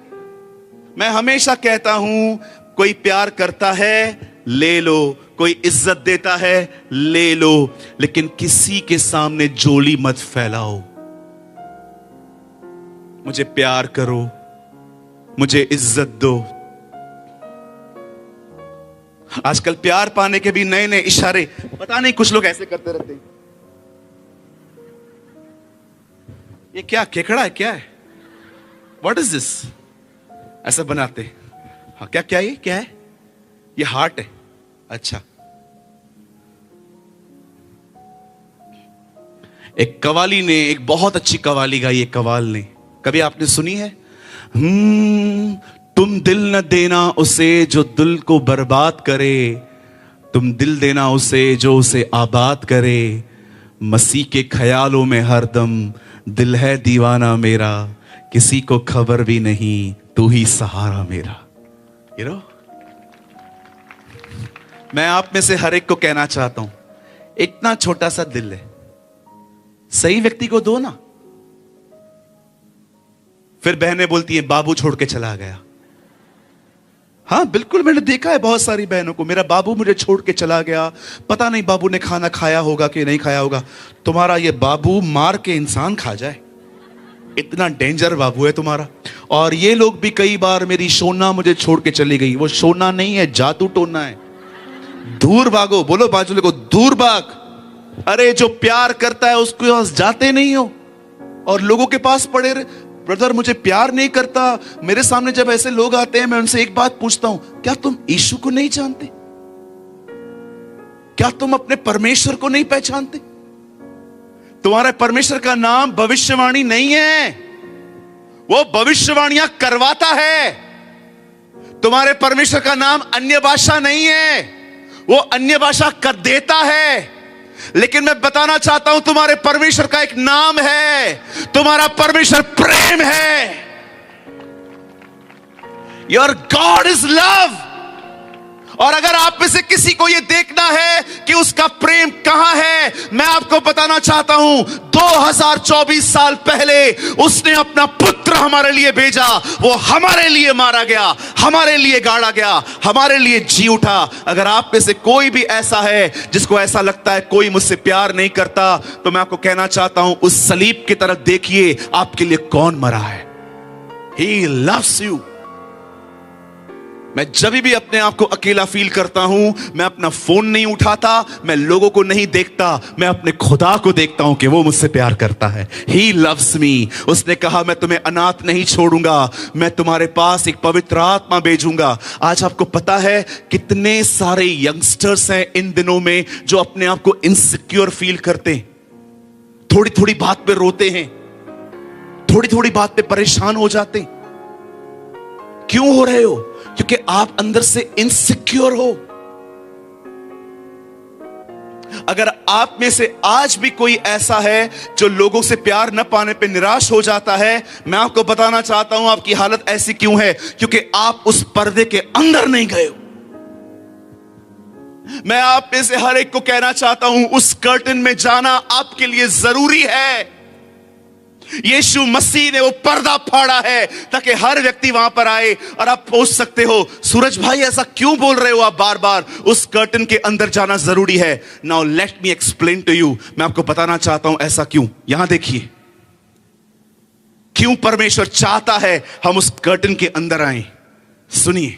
मैं हमेशा कहता हूं, कोई प्यार करता है ले लो, कोई इज्जत देता है ले लो, लेकिन किसी के सामने जोली मत फैलाओ। मुझे प्यार करो, मुझे इज्जत दो। आजकल प्यार पाने के भी नए नए इशारे, पता नहीं कुछ लोग ऐसे करते रहते हैं। ये क्या केकड़ा है, क्या है, व्हाट इज दिस? ऐसा बनाते। हाँ क्या क्या ये क्या है? ये हार्ट है। अच्छा, एक कवाली ने एक बहुत अच्छी कवाली गाई। एक कवाल ने, कभी आपने सुनी है? तुम दिल न देना उसे जो दिल को बर्बाद करे, तुम दिल देना उसे जो उसे आबाद करे। मसीह के ख्यालों में हरदम दिल है दीवाना मेरा, किसी को खबर भी नहीं तू ही सहारा मेरा। मैं आप में से हर एक को कहना चाहता हूं, इतना छोटा सा दिल है, सही व्यक्ति को दो ना। फिर बहनें बोलती हैं बाबू छोड़ के चला गया। हाँ बिल्कुल, मैंने देखा है बहुत सारी बहनों को। मेरा बाबू मुझे छोड़ के चला गया, पता नहीं बाबू ने खाना खाया होगा कि नहीं खाया होगा। तुम्हारा ये बाबू मार के इंसान खा जाए, इतना डेंजर बाबू है तुम्हारा। और ये लोग भी कई बार, मेरी सोना मुझे छोड़ के चली गई, वो सोना नहीं है, जादू टोना है। दूर भागो, बोलो बाजू को, दूर भाग। अरे जो प्यार करता है उसके पास जाते नहीं हो और लोगों के पास पड़े रहे। ब्रदर मुझे प्यार नहीं करता, मेरे सामने जब ऐसे लोग आते हैं मैं उनसे एक बात पूछता हूं, क्या तुम यीशु को नहीं जानते? क्या तुम अपने परमेश्वर को नहीं पहचानते? तुम्हारे परमेश्वर का नाम भविष्यवाणी नहीं है, वो भविष्यवाणियां करवाता है। तुम्हारे परमेश्वर का नाम अन्य भाषा नहीं है, वो अन्य भाषा कर देता है। लेकिन मैं बताना चाहता हूं, तुम्हारे परमेश्वर का एक नाम है, तुम्हारा परमेश्वर प्रेम है। Your God is love. और अगर आप में से किसी को यह देखना है कि उसका प्रेम कहां है, मैं आपको बताना चाहता हूं, 2024 साल पहले उसने अपना पुत्र हमारे लिए भेजा। वो हमारे लिए मारा गया, हमारे लिए गाड़ा गया, हमारे लिए जी उठा। अगर आप में से कोई भी ऐसा है जिसको ऐसा लगता है कोई मुझसे प्यार नहीं करता, तो मैं आपको कहना चाहता हूं, उस सलीब की तरफ देखिए, आपके लिए कौन मरा है। He loves you। मैं जब भी अपने आप को अकेला फील करता हूं, मैं अपना फोन नहीं उठाता, मैं लोगों को नहीं देखता, मैं अपने खुदा को देखता हूं कि वो मुझसे प्यार करता है। He loves me। उसने कहा मैं तुम्हें अनाथ नहीं छोड़ूंगा, मैं तुम्हारे पास एक पवित्र आत्मा भेजूंगा। आज आपको पता है कितने सारे यंगस्टर्स हैं इन दिनों में जो अपने आप को इनसिक्योर फील करते हैं, थोड़ी थोड़ी बात पे रोते हैं, थोड़ी थोड़ी बात पे परेशान हो जाते हैं। क्यों हो रहे हो? क्योंकि आप अंदर से इनसिक्योर हो। अगर आप में से आज भी कोई ऐसा है जो लोगों से प्यार न पाने पे निराश हो जाता है, मैं आपको बताना चाहता हूं आपकी हालत ऐसी क्यों है, क्योंकि आप उस पर्दे के अंदर नहीं गए हो। मैं आप में से हर एक को कहना चाहता हूं, उस कर्टन में जाना आपके लिए जरूरी है। यीशु मसीह ने वो पर्दा फाड़ा है ताकि हर व्यक्ति वहां पर आए। और आप पूछ सकते हो, सूरज भाई ऐसा क्यों बोल रहे हो आप बार बार, उस कर्टन के अंदर जाना जरूरी है। Now let me explain to you. मैं आपको बताना चाहता हूं ऐसा क्यों। यहां देखिए, क्यों परमेश्वर चाहता है हम उस कर्टन के अंदर आए। सुनिए,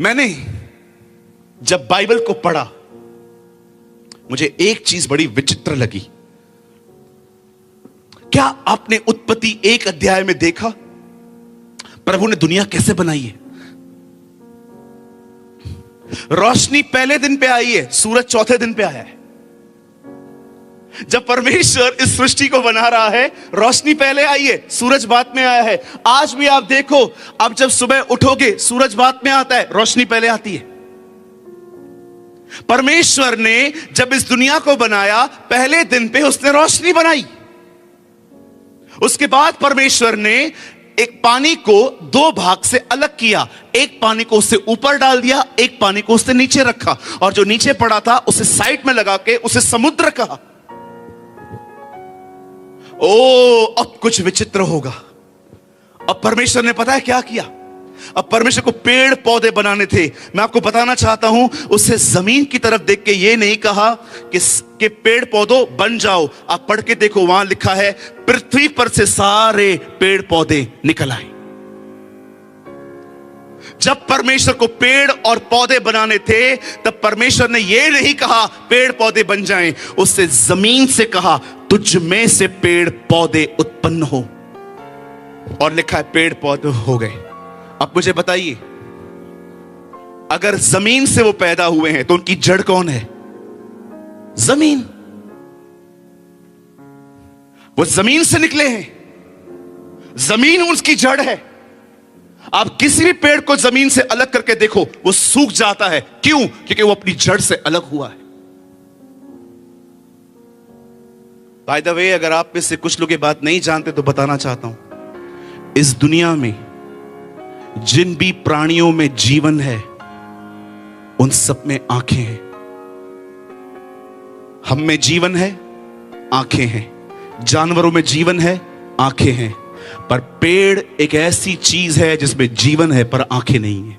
मैंने जब बाइबल को पढ़ा, मुझे एक चीज बड़ी विचित्र लगी। क्या आपने उत्पत्ति 1 अध्याय में देखा प्रभु ने दुनिया कैसे बनाई है? रोशनी पहले दिन पे आई है, सूरज चौथे दिन पे आया है। जब परमेश्वर इस सृष्टि को बना रहा है, रोशनी पहले आई है, सूरज बाद में आया है। आज भी आप देखो, अब जब सुबह उठोगे सूरज बाद में आता है, रोशनी पहले आती है। परमेश्वर ने जब इस दुनिया को बनाया, पहले दिन पे उसने रोशनी बनाई। उसके बाद परमेश्वर ने एक पानी को 2 भाग से अलग किया। एक पानी को उससे ऊपर डाल दिया, एक पानी को उससे नीचे रखा, और जो नीचे पड़ा था उसे साइड में लगा के उसे समुद्र कहा। ओ, अब कुछ विचित्र होगा। अब परमेश्वर ने पता है क्या किया? अब परमेश्वर को पेड़ पौधे बनाने थे। मैं आपको बताना चाहता हूं, उससे जमीन की तरफ देख के ये नहीं कहा कि पेड़ पौधों बन जाओ। आप पढ़ के देखो, वहां लिखा है पृथ्वी पर से सारे पेड़ पौधे निकल आए। जब परमेश्वर को पेड़ और पौधे बनाने थे, तब परमेश्वर ने यह नहीं कहा पेड़ पौधे बन जाएं, उससे जमीन से कहा तुझ में से पेड़ पौधे उत्पन्न हो, और लिखा है पेड़ पौधे हो गए। अब मुझे बताइए, अगर जमीन से वो पैदा हुए हैं तो उनकी जड़ कौन है? जमीन। वो जमीन से निकले हैं, जमीन उसकी जड़ है। आप किसी भी पेड़ को जमीन से अलग करके देखो, वो सूख जाता है। क्यों? क्योंकि वो अपनी जड़ से अलग हुआ है। बाय द वे, अगर आप में से कुछ लोग ये बात नहीं जानते तो बताना चाहता हूं, इस दुनिया में जिन भी प्राणियों में जीवन है, उन सब में आंखें हैं। हम में जीवन है, आंखें हैं। जानवरों में जीवन है, आंखें हैं। पर पेड़ एक ऐसी चीज है जिसमें जीवन है पर आंखें नहीं है।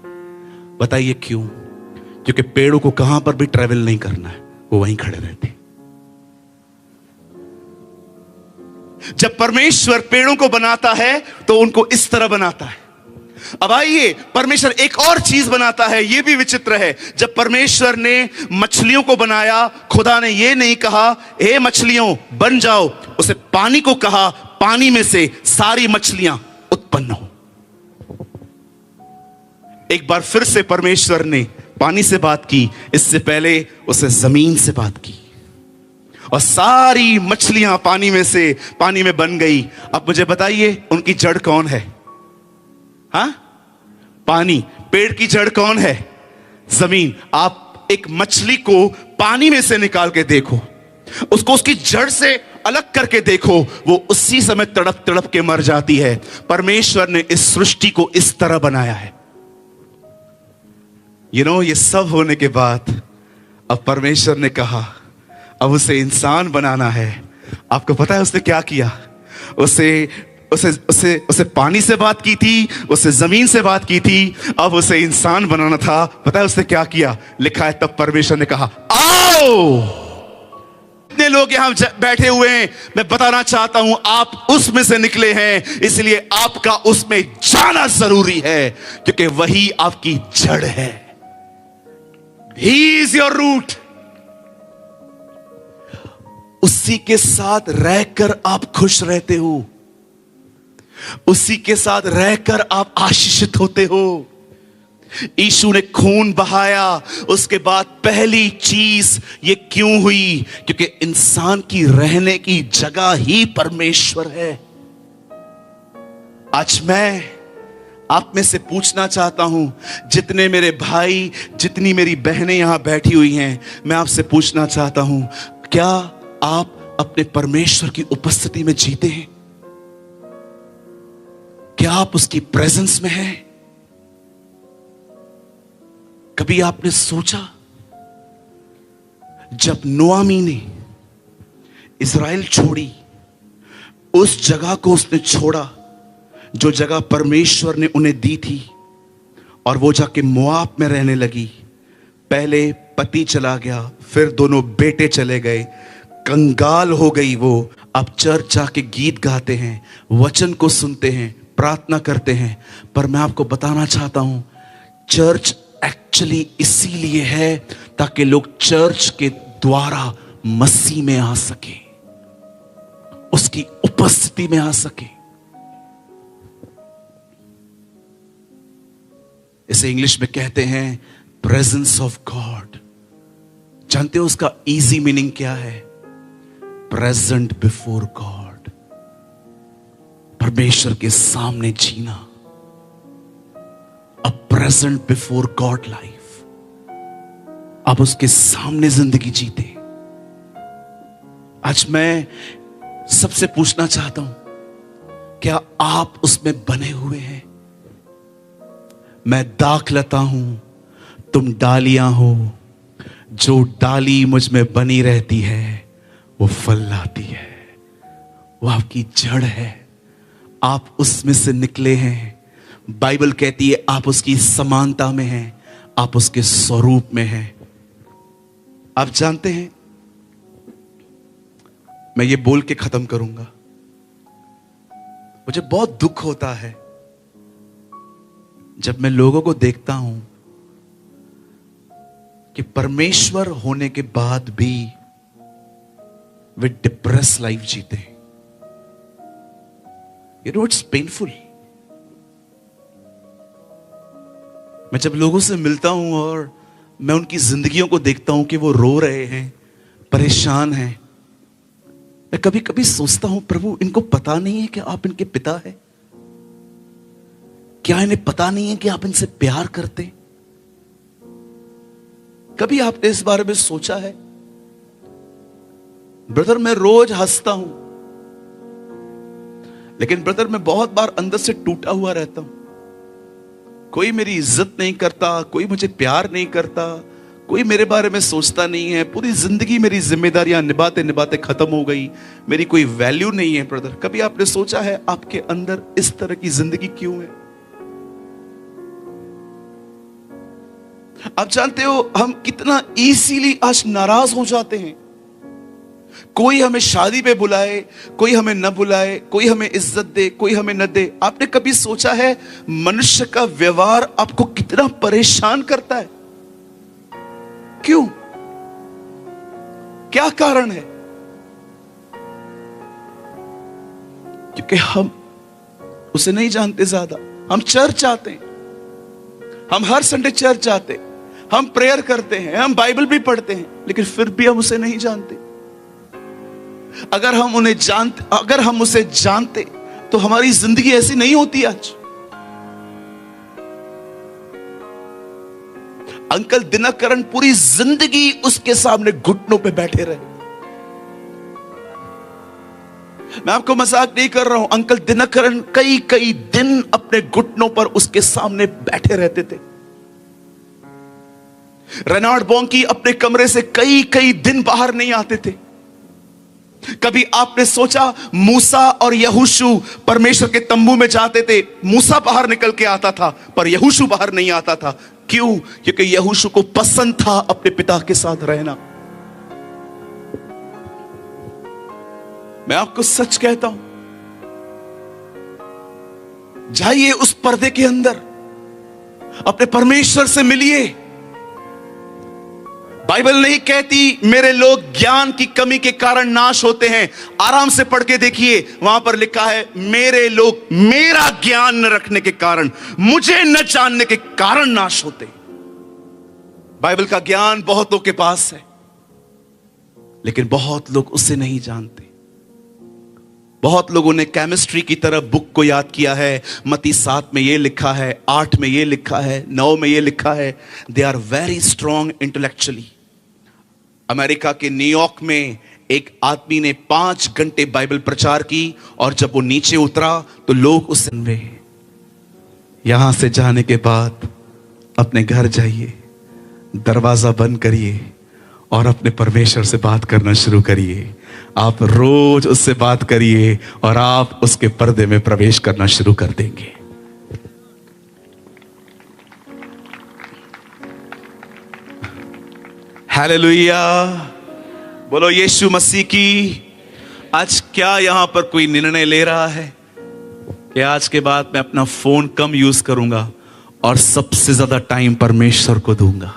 बताइए क्यों? क्योंकि पेड़ों को कहां पर भी ट्रेवल नहीं करना है, वो वहीं खड़े रहते। जब परमेश्वर पेड़ों को बनाता है तो उनको इस तरह बनाता है। अब आइए, परमेश्वर एक और चीज बनाता है, यह भी विचित्र है। जब परमेश्वर ने मछलियों को बनाया, खुदा ने यह नहीं कहा हे मछलियों बन जाओ, उसे पानी को कहा पानी में से सारी मछलियां उत्पन्न हो। एक बार फिर से परमेश्वर ने पानी से बात की, इससे पहले उसे जमीन से बात की और सारी मछलियां पानी में से पानी में बन गई। अब मुझे बताइए उनकी जड़ कौन है? हाँ, पानी। पेड़ की जड़ कौन है? जमीन। आप एक मछली को पानी में से निकाल के देखो, उसको उसकी जड़ से अलग करके देखो, वो उसी समय तड़प तड़प के मर जाती है। परमेश्वर ने इस सृष्टि को इस तरह बनाया है। ये सब होने के बाद अब परमेश्वर ने कहा अब उसे इंसान बनाना है। आपको पता है उसने क्या किया? उसे पानी से बात की थी, उसे जमीन से बात की थी, अब उसे इंसान बनाना था। पता है उसने क्या किया? लिखा है तब परमेश्वर ने कहा आओ। इतने लोग यहां बैठे हुए हैं, मैं बताना चाहता हूं आप उसमें से निकले हैं, इसलिए आपका उसमें जाना जरूरी है, क्योंकि वही आपकी जड़ है। He is your root. उसी के साथ रहकर आप खुश रहते हो, उसी के साथ रहकर आप आशीषित होते हो। यीशु ने खून बहाया, उसके बाद पहली चीज ये क्यों हुई? क्योंकि इंसान की रहने की जगह ही परमेश्वर है। आज मैं आप में से पूछना चाहता हूं, जितने मेरे भाई, जितनी मेरी बहनें यहां बैठी हुई हैं, मैं आपसे पूछना चाहता हूं, क्या आप अपने परमेश्वर की उपस्थिति में जीते हैं? क्या आप उसकी प्रेजेंस में हैं? कभी आपने सोचा जब नोआमी ने इज़राइल छोड़ी, उस जगह को उसने छोड़ा जो जगह परमेश्वर ने उन्हें दी थी, और वो जाके मोआब में रहने लगी। पहले पति चला गया, फिर दोनों बेटे चले गए, कंगाल हो गई वो। अब चर्च जाके गीत गाते हैं, वचन को सुनते हैं, प्रार्थना करते हैं। पर मैं आपको बताना चाहता हूं, चर्च एक्चुअली इसीलिए है ताकि लोग चर्च के द्वारा मसीह में आ सके, उसकी उपस्थिति में आ सके। इसे इंग्लिश में कहते हैं प्रेजेंस ऑफ गॉड। जानते हो उसका इजी मीनिंग क्या है? Present before God. परमेश्वर के सामने जीना, a present before God life. आप उसके सामने जिंदगी जीते। आज मैं सबसे पूछना चाहता हूं, क्या आप उसमें बने हुए हैं? मैं दाखलता हूं, तुम डालियां हो, जो डाली मुझ में बनी रहती है वो फल लाती है। वो आपकी जड़ है, आप उसमें से निकले हैं। बाइबल कहती है आप उसकी समानता में हैं, आप उसके स्वरूप में हैं। आप जानते हैं, मैं ये बोल के खत्म करूंगा, मुझे बहुत दुख होता है जब मैं लोगों को देखता हूं कि परमेश्वर होने के बाद भी वे डिप्रेस लाइफ जीते हैं। You know, it's painful। मैं जब लोगों से मिलता हूं और मैं उनकी जिंदगियों को देखता हूं कि वो रो रहे हैं, परेशान हैं, मैं कभी कभी सोचता हूं प्रभु, इनको पता नहीं है कि आप इनके पिता हैं? क्या इन्हें पता नहीं है कि आप इनसे प्यार करते? कभी आपने इस बारे में सोचा है? ब्रदर, मैं रोज हंसता हूं, लेकिन ब्रदर मैं बहुत बार अंदर से टूटा हुआ रहता हूं। कोई मेरी इज्जत नहीं करता, कोई मुझे प्यार नहीं करता, कोई मेरे बारे में सोचता नहीं है, पूरी जिंदगी मेरी जिम्मेदारियां निभाते निभाते खत्म हो गई, मेरी कोई वैल्यू नहीं है। ब्रदर, कभी आपने सोचा है आपके अंदर इस तरह की जिंदगी क्यों है? आप जानते हो हम कितना इजीली आज नाराज हो जाते हैं। कोई हमें शादी पे बुलाए, कोई हमें न बुलाए, कोई हमें इज्जत दे, कोई हमें न दे। आपने कभी सोचा है मनुष्य का व्यवहार आपको कितना परेशान करता है? क्यों? क्या कारण है? क्योंकि हम उसे नहीं जानते ज्यादा। हम चर्च आते हैं, हम हर संडे चर्च जाते हैं, हम प्रेयर करते हैं, हम बाइबल भी पढ़ते हैं, लेकिन फिर भी हम उसे नहीं जानते। अगर हम उसे जानते तो हमारी जिंदगी ऐसी नहीं होती आज। अंकल दिनकरण पूरी जिंदगी उसके सामने घुटनों पे बैठे रहे। मैं आपको मजाक नहीं कर रहा हूं, अंकल दिनकरण कई कई दिन अपने घुटनों पर उसके सामने बैठे रहते थे। रेनाल्ड बोंकी अपने कमरे से कई कई दिन बाहर नहीं आते थे। कभी आपने सोचा मूसा और यहोशू परमेश्वर के तंबू में जाते थे, मूसा बाहर निकल के आता था पर यहोशू बाहर नहीं आता था? क्यों? क्योंकि यहोशू को पसंद था अपने पिता के साथ रहना। मैं आपको सच कहता हूं, जाइए उस पर्दे के अंदर, अपने परमेश्वर से मिलिए। बाइबल नहीं कहती मेरे लोग ज्ञान की कमी के कारण नाश होते हैं। आराम से पढ़ के देखिए, वहां पर लिखा है मेरे लोग मेरा ज्ञान न रखने के कारण, मुझे न जानने के कारण नाश होते हैं। बाइबल का ज्ञान बहुतों के पास है, लेकिन बहुत लोग उसे नहीं जानते। बहुत लोगों ने केमिस्ट्री की तरह बुक को याद किया है, मत्ती 7 में ये लिखा है, 8 में ये लिखा है, 9 में ये लिखा है। They are very strong intellectually. America के न्यूयॉर्क में एक आदमी ने 5 घंटे बाइबल प्रचार की, और जब वो नीचे उतरा तो लोग उससे, यहां से जाने के बाद अपने घर जाइए, दरवाजा बंद करिए और अपने परमेश्वर से बात करना शुरू करिए। आप रोज उससे बात करिए और आप उसके पर्दे में प्रवेश करना शुरू कर देंगे। हालेलुया, बोलो यीशु मसीह की। आज क्या यहां पर कोई निर्णय ले रहा है कि आज के बाद मैं अपना फोन कम यूज करूंगा और सबसे ज्यादा टाइम परमेश्वर को दूंगा?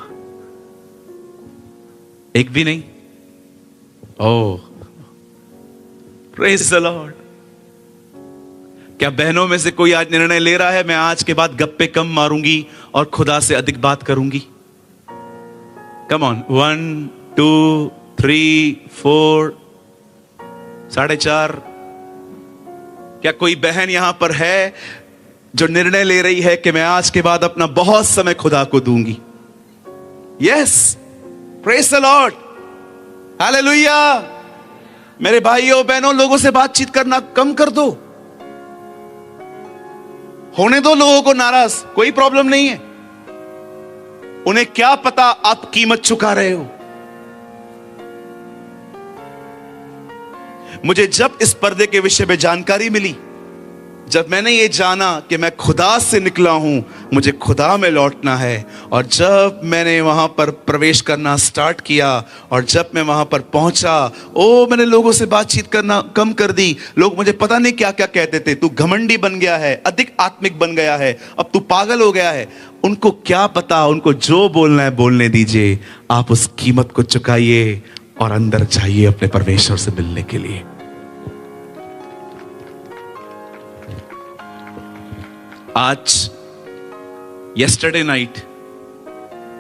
एक भी नहीं। ओह, प्रेज द लॉर्ड। क्या बहनों में से कोई आज निर्णय ले रहा है मैं आज के बाद गप्पे कम मारूंगी और खुदा से अधिक बात करूंगी? Come on, 1 2 3 4 4:30। क्या कोई बहन यहां पर है जो निर्णय ले रही है कि मैं आज के बाद अपना बहुत समय खुदा को दूंगी? Yes, praise the Lord, hallelujah. मेरे भाइयों बहनों, लोगों से बातचीत करना कम कर दो, होने दो लोगों को नाराज, कोई प्रॉब्लम नहीं है। उन्हें क्या पता आप कीमत चुका रहे हो। मुझे जब इस पर्दे के विषय में जानकारी मिली, जब मैंने ये जाना कि मैं खुदा से निकला हूं, मुझे खुदा में लौटना है, और जब मैंने वहां पर प्रवेश करना स्टार्ट किया और जब मैं वहां पर पहुंचा, मैंने लोगों से बातचीत करना कम कर दी। लोग मुझे पता नहीं क्या क्या कहते थे, तू घमंडी बन गया है, अधिक आत्मिक बन गया है, अब तू पागल हो गया है। उनको क्या पता, उनको जो बोलना है बोलने दीजिए। आप उस कीमत को चुकाइए और अंदर जाइए अपने परमेश्वर से मिलने के लिए। आज यस्टरडे नाइट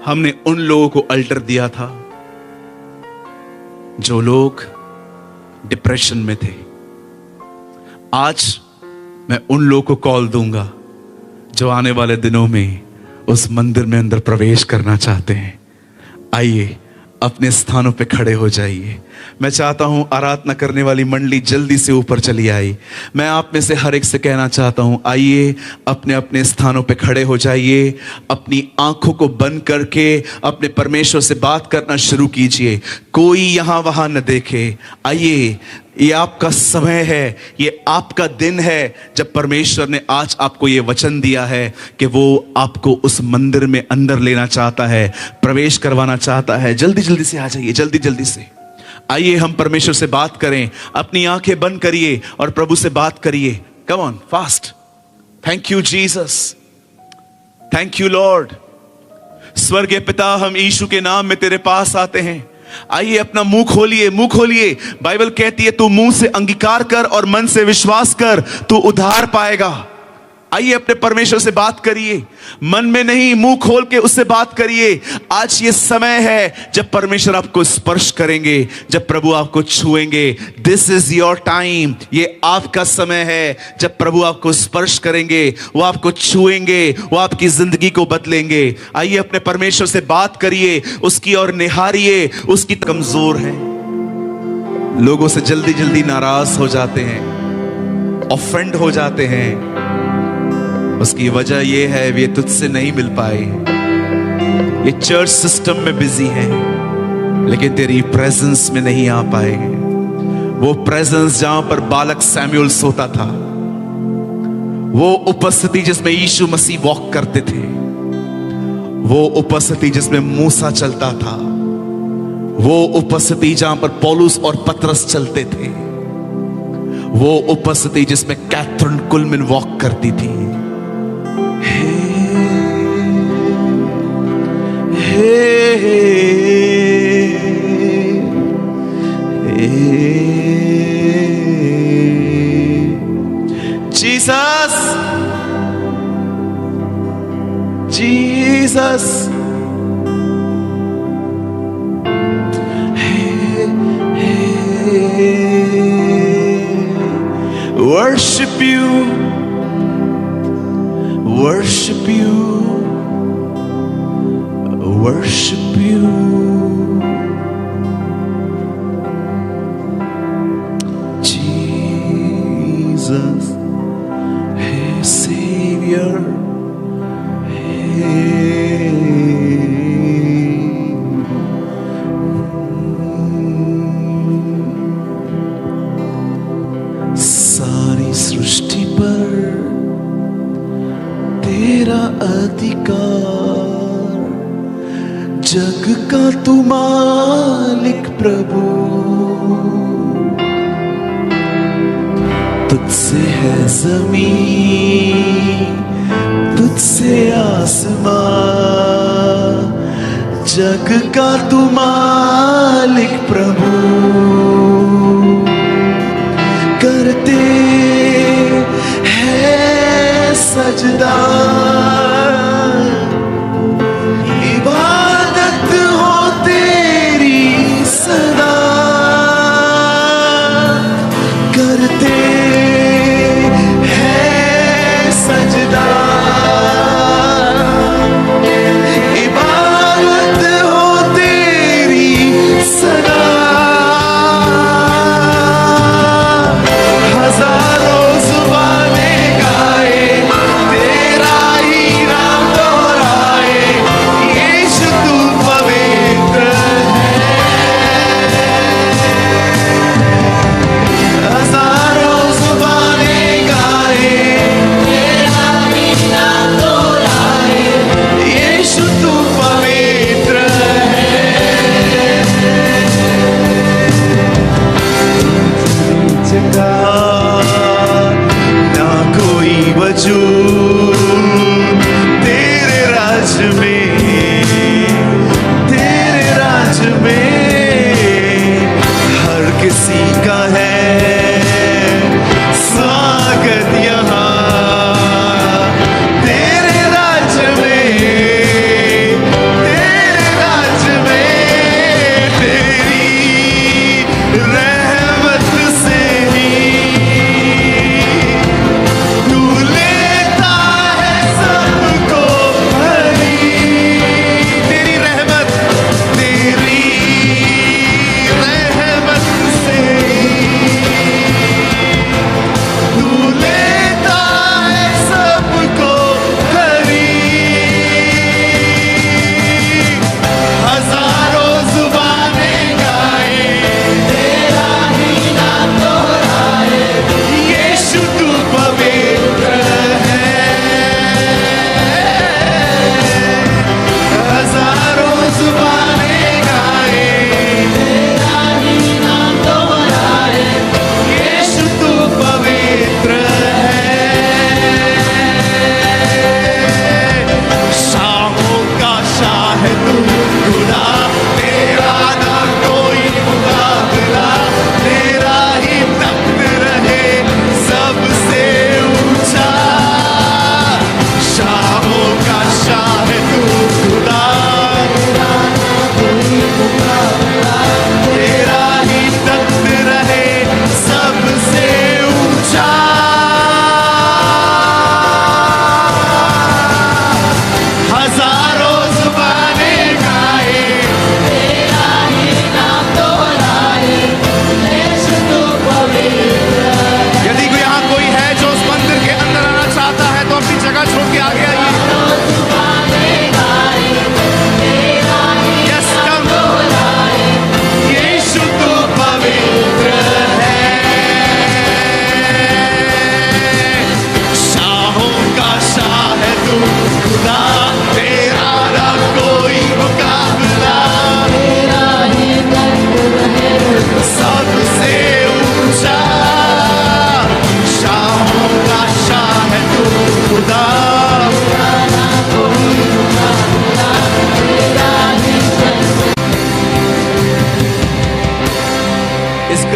हमने उन लोगों को अल्टर दिया था जो लोग डिप्रेशन में थे। आज मैं उन लोगों को कॉल दूंगा जो आने वाले दिनों में उस मंदिर में अंदर प्रवेश करना चाहते हैं। आइए अपने स्थानों पे खड़े हो जाइए। मैं चाहता हूं आराधना करने वाली मंडली जल्दी से ऊपर चली आई। मैं आप में से हर एक से कहना चाहता हूं, आइए अपने अपने स्थानों पे खड़े हो जाइए, अपनी आंखों को बंद करके अपने परमेश्वर से बात करना शुरू कीजिए। कोई यहां वहां न देखे। आइए, ये आपका समय है, ये आपका दिन है जब परमेश्वर ने आज आपको ये वचन दिया है कि वो आपको उस मंदिर में अंदर लेना चाहता है, प्रवेश करवाना चाहता है। जल्दी जल्दी से आ जाइए, जल्दी जल्दी से आइए, हम परमेश्वर से बात करें। अपनी आंखें बंद करिए और प्रभु से बात करिए। Come on, fast. Thank you Jesus, thank you Lord. स्वर्गीय पिता, हम यीशु के नाम में तेरे पास आते हैं। आइए, अपना मुंह खोलिए, मुंह खोलिए। बाइबल कहती है, तू मुंह से अंगीकार कर और मन से विश्वास कर, तू उद्धार पाएगा। आइए, अपने परमेश्वर से बात करिए, मन में नहीं, मुंह खोल के उससे बात करिए। आज ये समय है जब परमेश्वर आपको स्पर्श करेंगे, जब प्रभु आपको छुएंगे। दिस इज योर टाइम, ये आपका समय है जब प्रभु आपको स्पर्श करेंगे, वो आपको छुएंगे, वो आपकी जिंदगी को बदलेंगे। आइए, अपने परमेश्वर से बात करिए, उसकी ओर निहारिए। उसकी कमजोर है, लोगों से जल्दी जल्दी नाराज हो जाते हैं, ऑफेंड हो जाते हैं। उसकी वजह यह है, वे तुझसे नहीं मिल पाए। ये चर्च सिस्टम में बिजी है, लेकिन तेरी प्रेजेंस में नहीं आ पाए। वो प्रेजेंस जहां पर बालक सैमुअल सोता था, वो उपस्थिति जिसमें यीशु मसीह वॉक करते थे, वो उपस्थिति जिसमें मूसा चलता था, वो उपस्थिति जहां पर पौलुस और पतरस चलते थे, वो उपस्थिति जिसमें कैथरीन कुलमैन वॉक करती थी। Jesus, Jesus, worship you, worship you, worship you. Jesus, hey Savior, hey. सारी सृष्टि पर तेरा अधिकार, जग का तू मालिक प्रभु, तुझसे है जमीन, तुझसे आसमां, जग का तू मालिक प्रभु, करते हैं सजदा, इबादत हो तेरी सदा, करते हैं सजदा, इबादत हो तेरी सदा।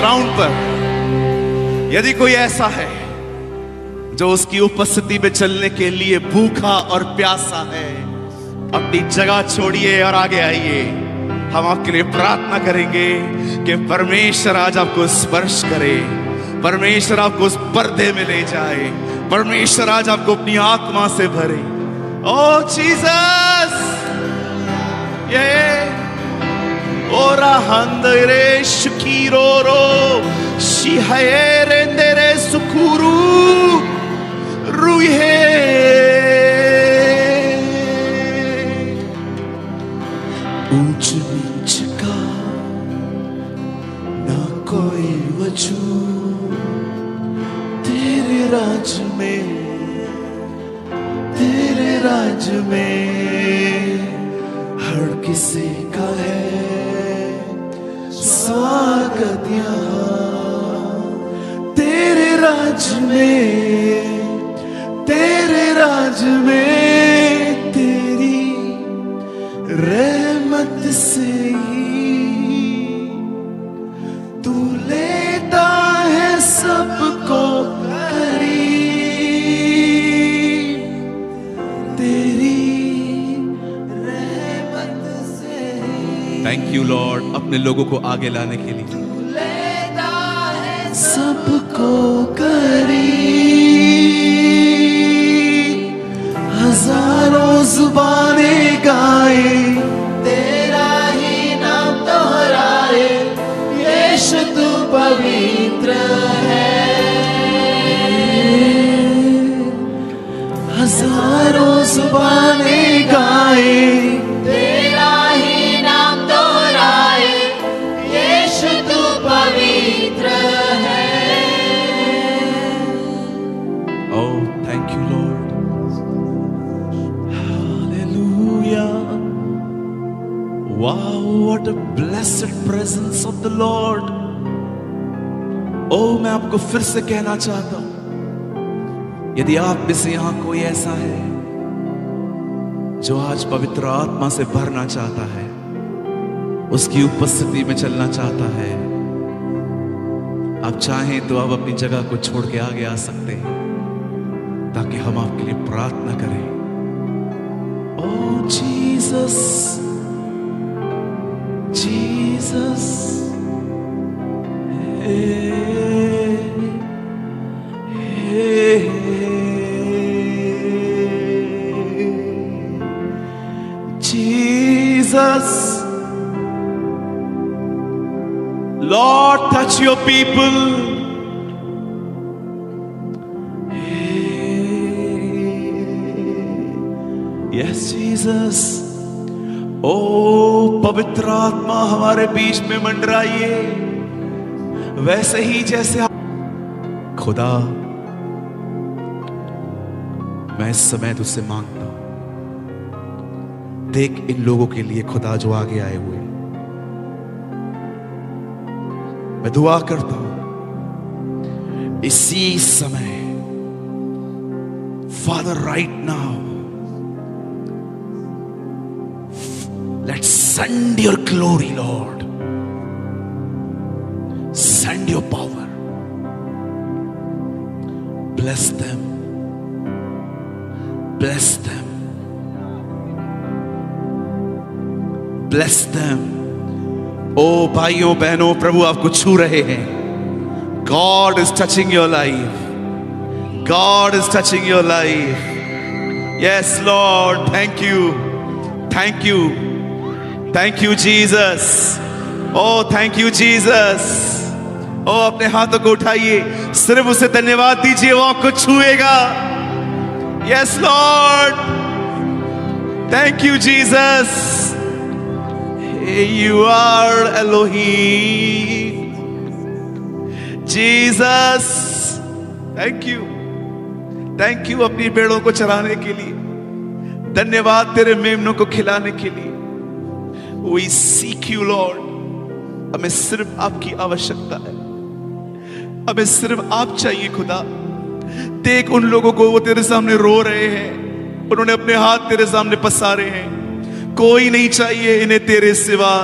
ग्राउंड पर यदि कोई ऐसा है जो उसकी उपस्थिति में चलने के लिए भूखा और प्यासा है, अपनी जगह छोड़िए और आगे आइए। हम आपके लिए प्रार्थना करेंगे कि परमेश्वर आज आपको स्पर्श करे, परमेश्वर आपको उस पर्दे में ले जाए, परमेश्वर आज आपको अपनी आत्मा से भरे। ओ जीसस, ये ओरा हंदरे शुकीरोरो शिहाये रेंदरे सुकुरू रुहे ऊंच नीच का ना कोई वजूद तेरे राज में, तेरे राज में हर किसी का है स्वागत यहाँ। तेरे राज में, तेरे राज में तेरी रहमत से ही तू लेता है सबको करीब। तेरी रहमत से ही। थैंक यू लॉर्ड अपने लोगों को आगे लाने के लिए। लेता है सबको करीब। हजारों जुबानें गाए तेरा ही नाम दोहराए, यीशु तू पवित्र है। हजारों जुबानें गाए तेरा ही नाम दोहराए, यीशु तू पवित्र है। Oh, thank you Lord. Wow, what a blessed presence of the Lord. मैं आपको फिर से कहना चाहता हूं, यदि आप में से यहां कोई ऐसा है जो आज पवित्र आत्मा से भरना चाहता है, उसकी उपस्थिति में चलना चाहता है, आप चाहें तो आप अपनी जगह को छोड़ के आगे आ सकते हैं ताकि हम आपके लिए प्रार्थना करें। ओ Jesus, Jesus, hey, hey, Jesus, Lord, touch your people. Yes, Jesus. ओ पवित्र आत्मा हमारे बीच में मंडराइए, वैसे ही जैसे खुदा मैं इस समय तुझसे मांगता हूं, देख इन लोगों के लिए खुदा जो आगे आए हुए, मैं दुआ करता हूं इसी समय, father right now let's send your glory, Lord. Send your power. Bless them. Bless them. Bless them. ओ भाइयों बहनों, प्रभु आपको छू रहे हैं। God is touching your life. God is touching your life. Yes, Lord. Thank you. Thank you. Thank you Jesus. Oh thank you Jesus. Oh अपने हाथों को उठाइए, सिर्फ उसे धन्यवाद दीजिए, वो आपको छुएगा। Yes Lord. Thank you Jesus. Hey, you are Elohim. Jesus. Thank you. Thank you अपनी भेड़ों को चराने के लिए, धन्यवाद तेरे मेमनों को खिलाने के लिए। We seek you Lord. हमें सिर्फ आपकी आवश्यकता है, हमें सिर्फ आप चाहिए खुदा। देख उन लोगों को, वो तेरे सामने रो रहे हैं, उन्होंने अपने हाथ तेरे सामने पसारे हैं। कोई नहीं चाहिए इन्हें तेरे सिवा,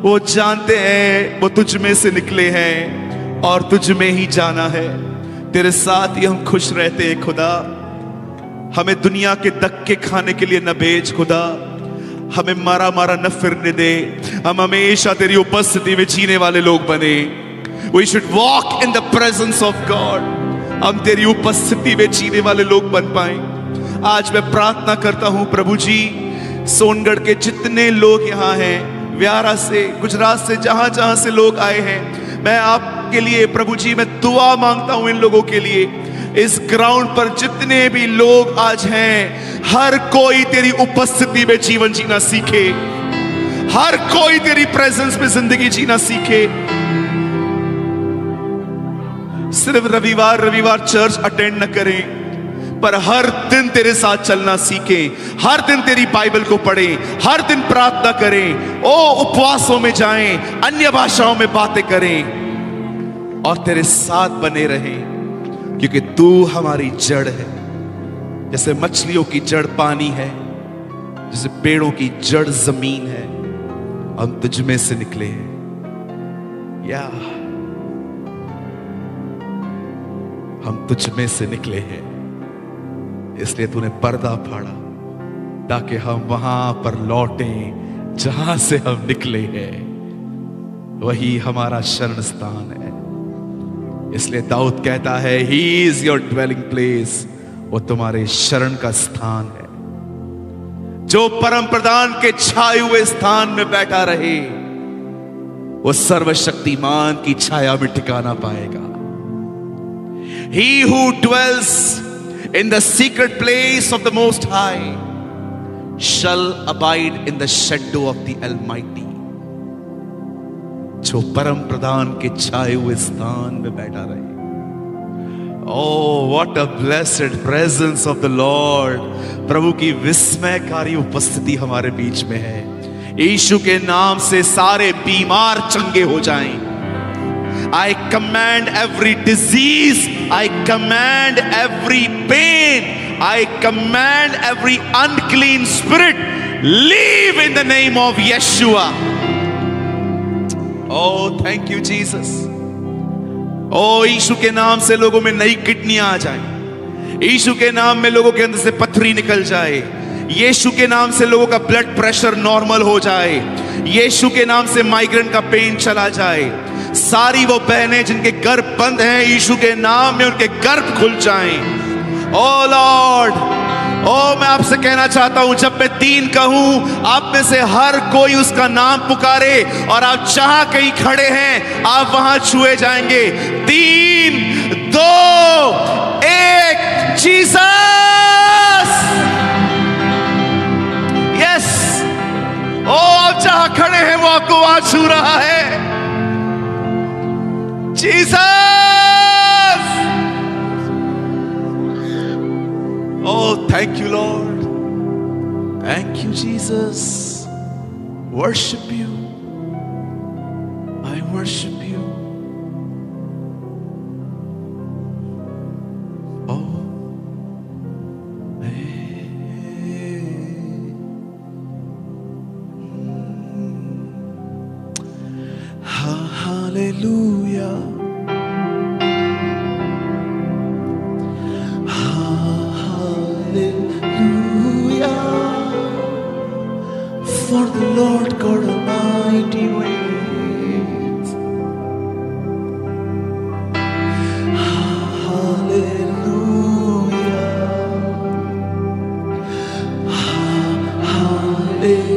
वो जानते हैं वो तुझ में से निकले हैं। और तुझ में ही जाना है। तेरे साथ ही हम खुश रहते हैं खुदा। हमें दुनिया के धक्के खाने के लिए न भेज खुदा। हमें मारा मारा न फिरने दे। हम हमेशा तेरी उपस्थिति में जीने वाले लोग बने। We should walk in the presence of God. हम तेरी उपस्थिति में जीने वाले लोग बन पाए। आज मैं प्रार्थना करता हूं प्रभु जी, सोनगढ़ के जितने लोग यहाँ हैं, व्यारा से, गुजरात से, जहां जहां से लोग आए हैं, मैं आपके लिए प्रभु जी मैं दुआ मांगता हूं इन लोगों के लिए। इस ग्राउंड पर जितने भी लोग आज हैं, हर कोई तेरी उपस्थिति में जीवन जीना सीखे। हर कोई तेरी प्रेजेंस में जिंदगी जीना सीखे। सिर्फ रविवार रविवार चर्च अटेंड न करें, पर हर दिन तेरे साथ चलना सीखें। हर दिन तेरी बाइबल को पढ़ें, हर दिन प्रार्थना करें, ओ उपवासों में जाएं, अन्य भाषाओं में बातें करें और तेरे साथ बने रहें, क्योंकि तू हमारी जड़ है। जैसे मछलियों की जड़ पानी है, जैसे पेड़ों की जड़ जमीन है, हम तुझ में से निकले हैं। या हम तुझ में से निकले हैं, इसलिए तूने पर्दा फाड़ा ताकि हम वहां पर लौटें जहां से हम निकले हैं। वही हमारा शरण स्थान है। इसलिए दाऊद कहता है, he is your dwelling place, वो तुम्हारे शरण का स्थान है। जो परम प्रधान के छाए हुए स्थान में बैठा रहे, वो सर्वशक्तिमान की छाया में ठिकाना पाएगा। He who dwells in the secret place of the Most High shall abide in the shadow of the Almighty. जो परम प्रधान के छाए हुए स्थान में बैठा रहे। Oh, what a blessed presence of the Lord. प्रभु की विस्मयकारी उपस्थिति हमारे बीच में है। यीशु के नाम से सारे बीमार चंगे हो जाएं। I command every disease, I command every pain, I command every unclean spirit, leave in the name of Yeshua. Oh, thank you Jesus. Oh, यीशु के नाम से लोगों में नई किडनियां आ जाए। यीशु के नाम में लोगों के अंदर से पथरी निकल जाए। यीशु के नाम से लोगों का ब्लड प्रेशर नॉर्मल हो जाए। यीशु के नाम से माइग्रेन का पेन चला जाए। सारी वो बहनें जिनके गर्भ बंद हैं, यीशु के नाम में उनके गर्भ खुल जाएं। ओ लॉर्ड, ओ मैं आपसे कहना चाहता हूं, जब मैं 3 कहूं, आप में से हर कोई उसका नाम पुकारे और आप जहां कहीं खड़े हैं, आप वहां छुए जाएंगे। 3, 2, 1, जीसस। यस, ओ आप जहां खड़े हैं वो आपको वहां छू रहा है। Jesus! Oh, thank you, Lord. Thank you, Jesus. Worship you. I worship you. Oh. Hallelujah. For the Lord God Almighty reigns. Hallelujah. Hallelujah.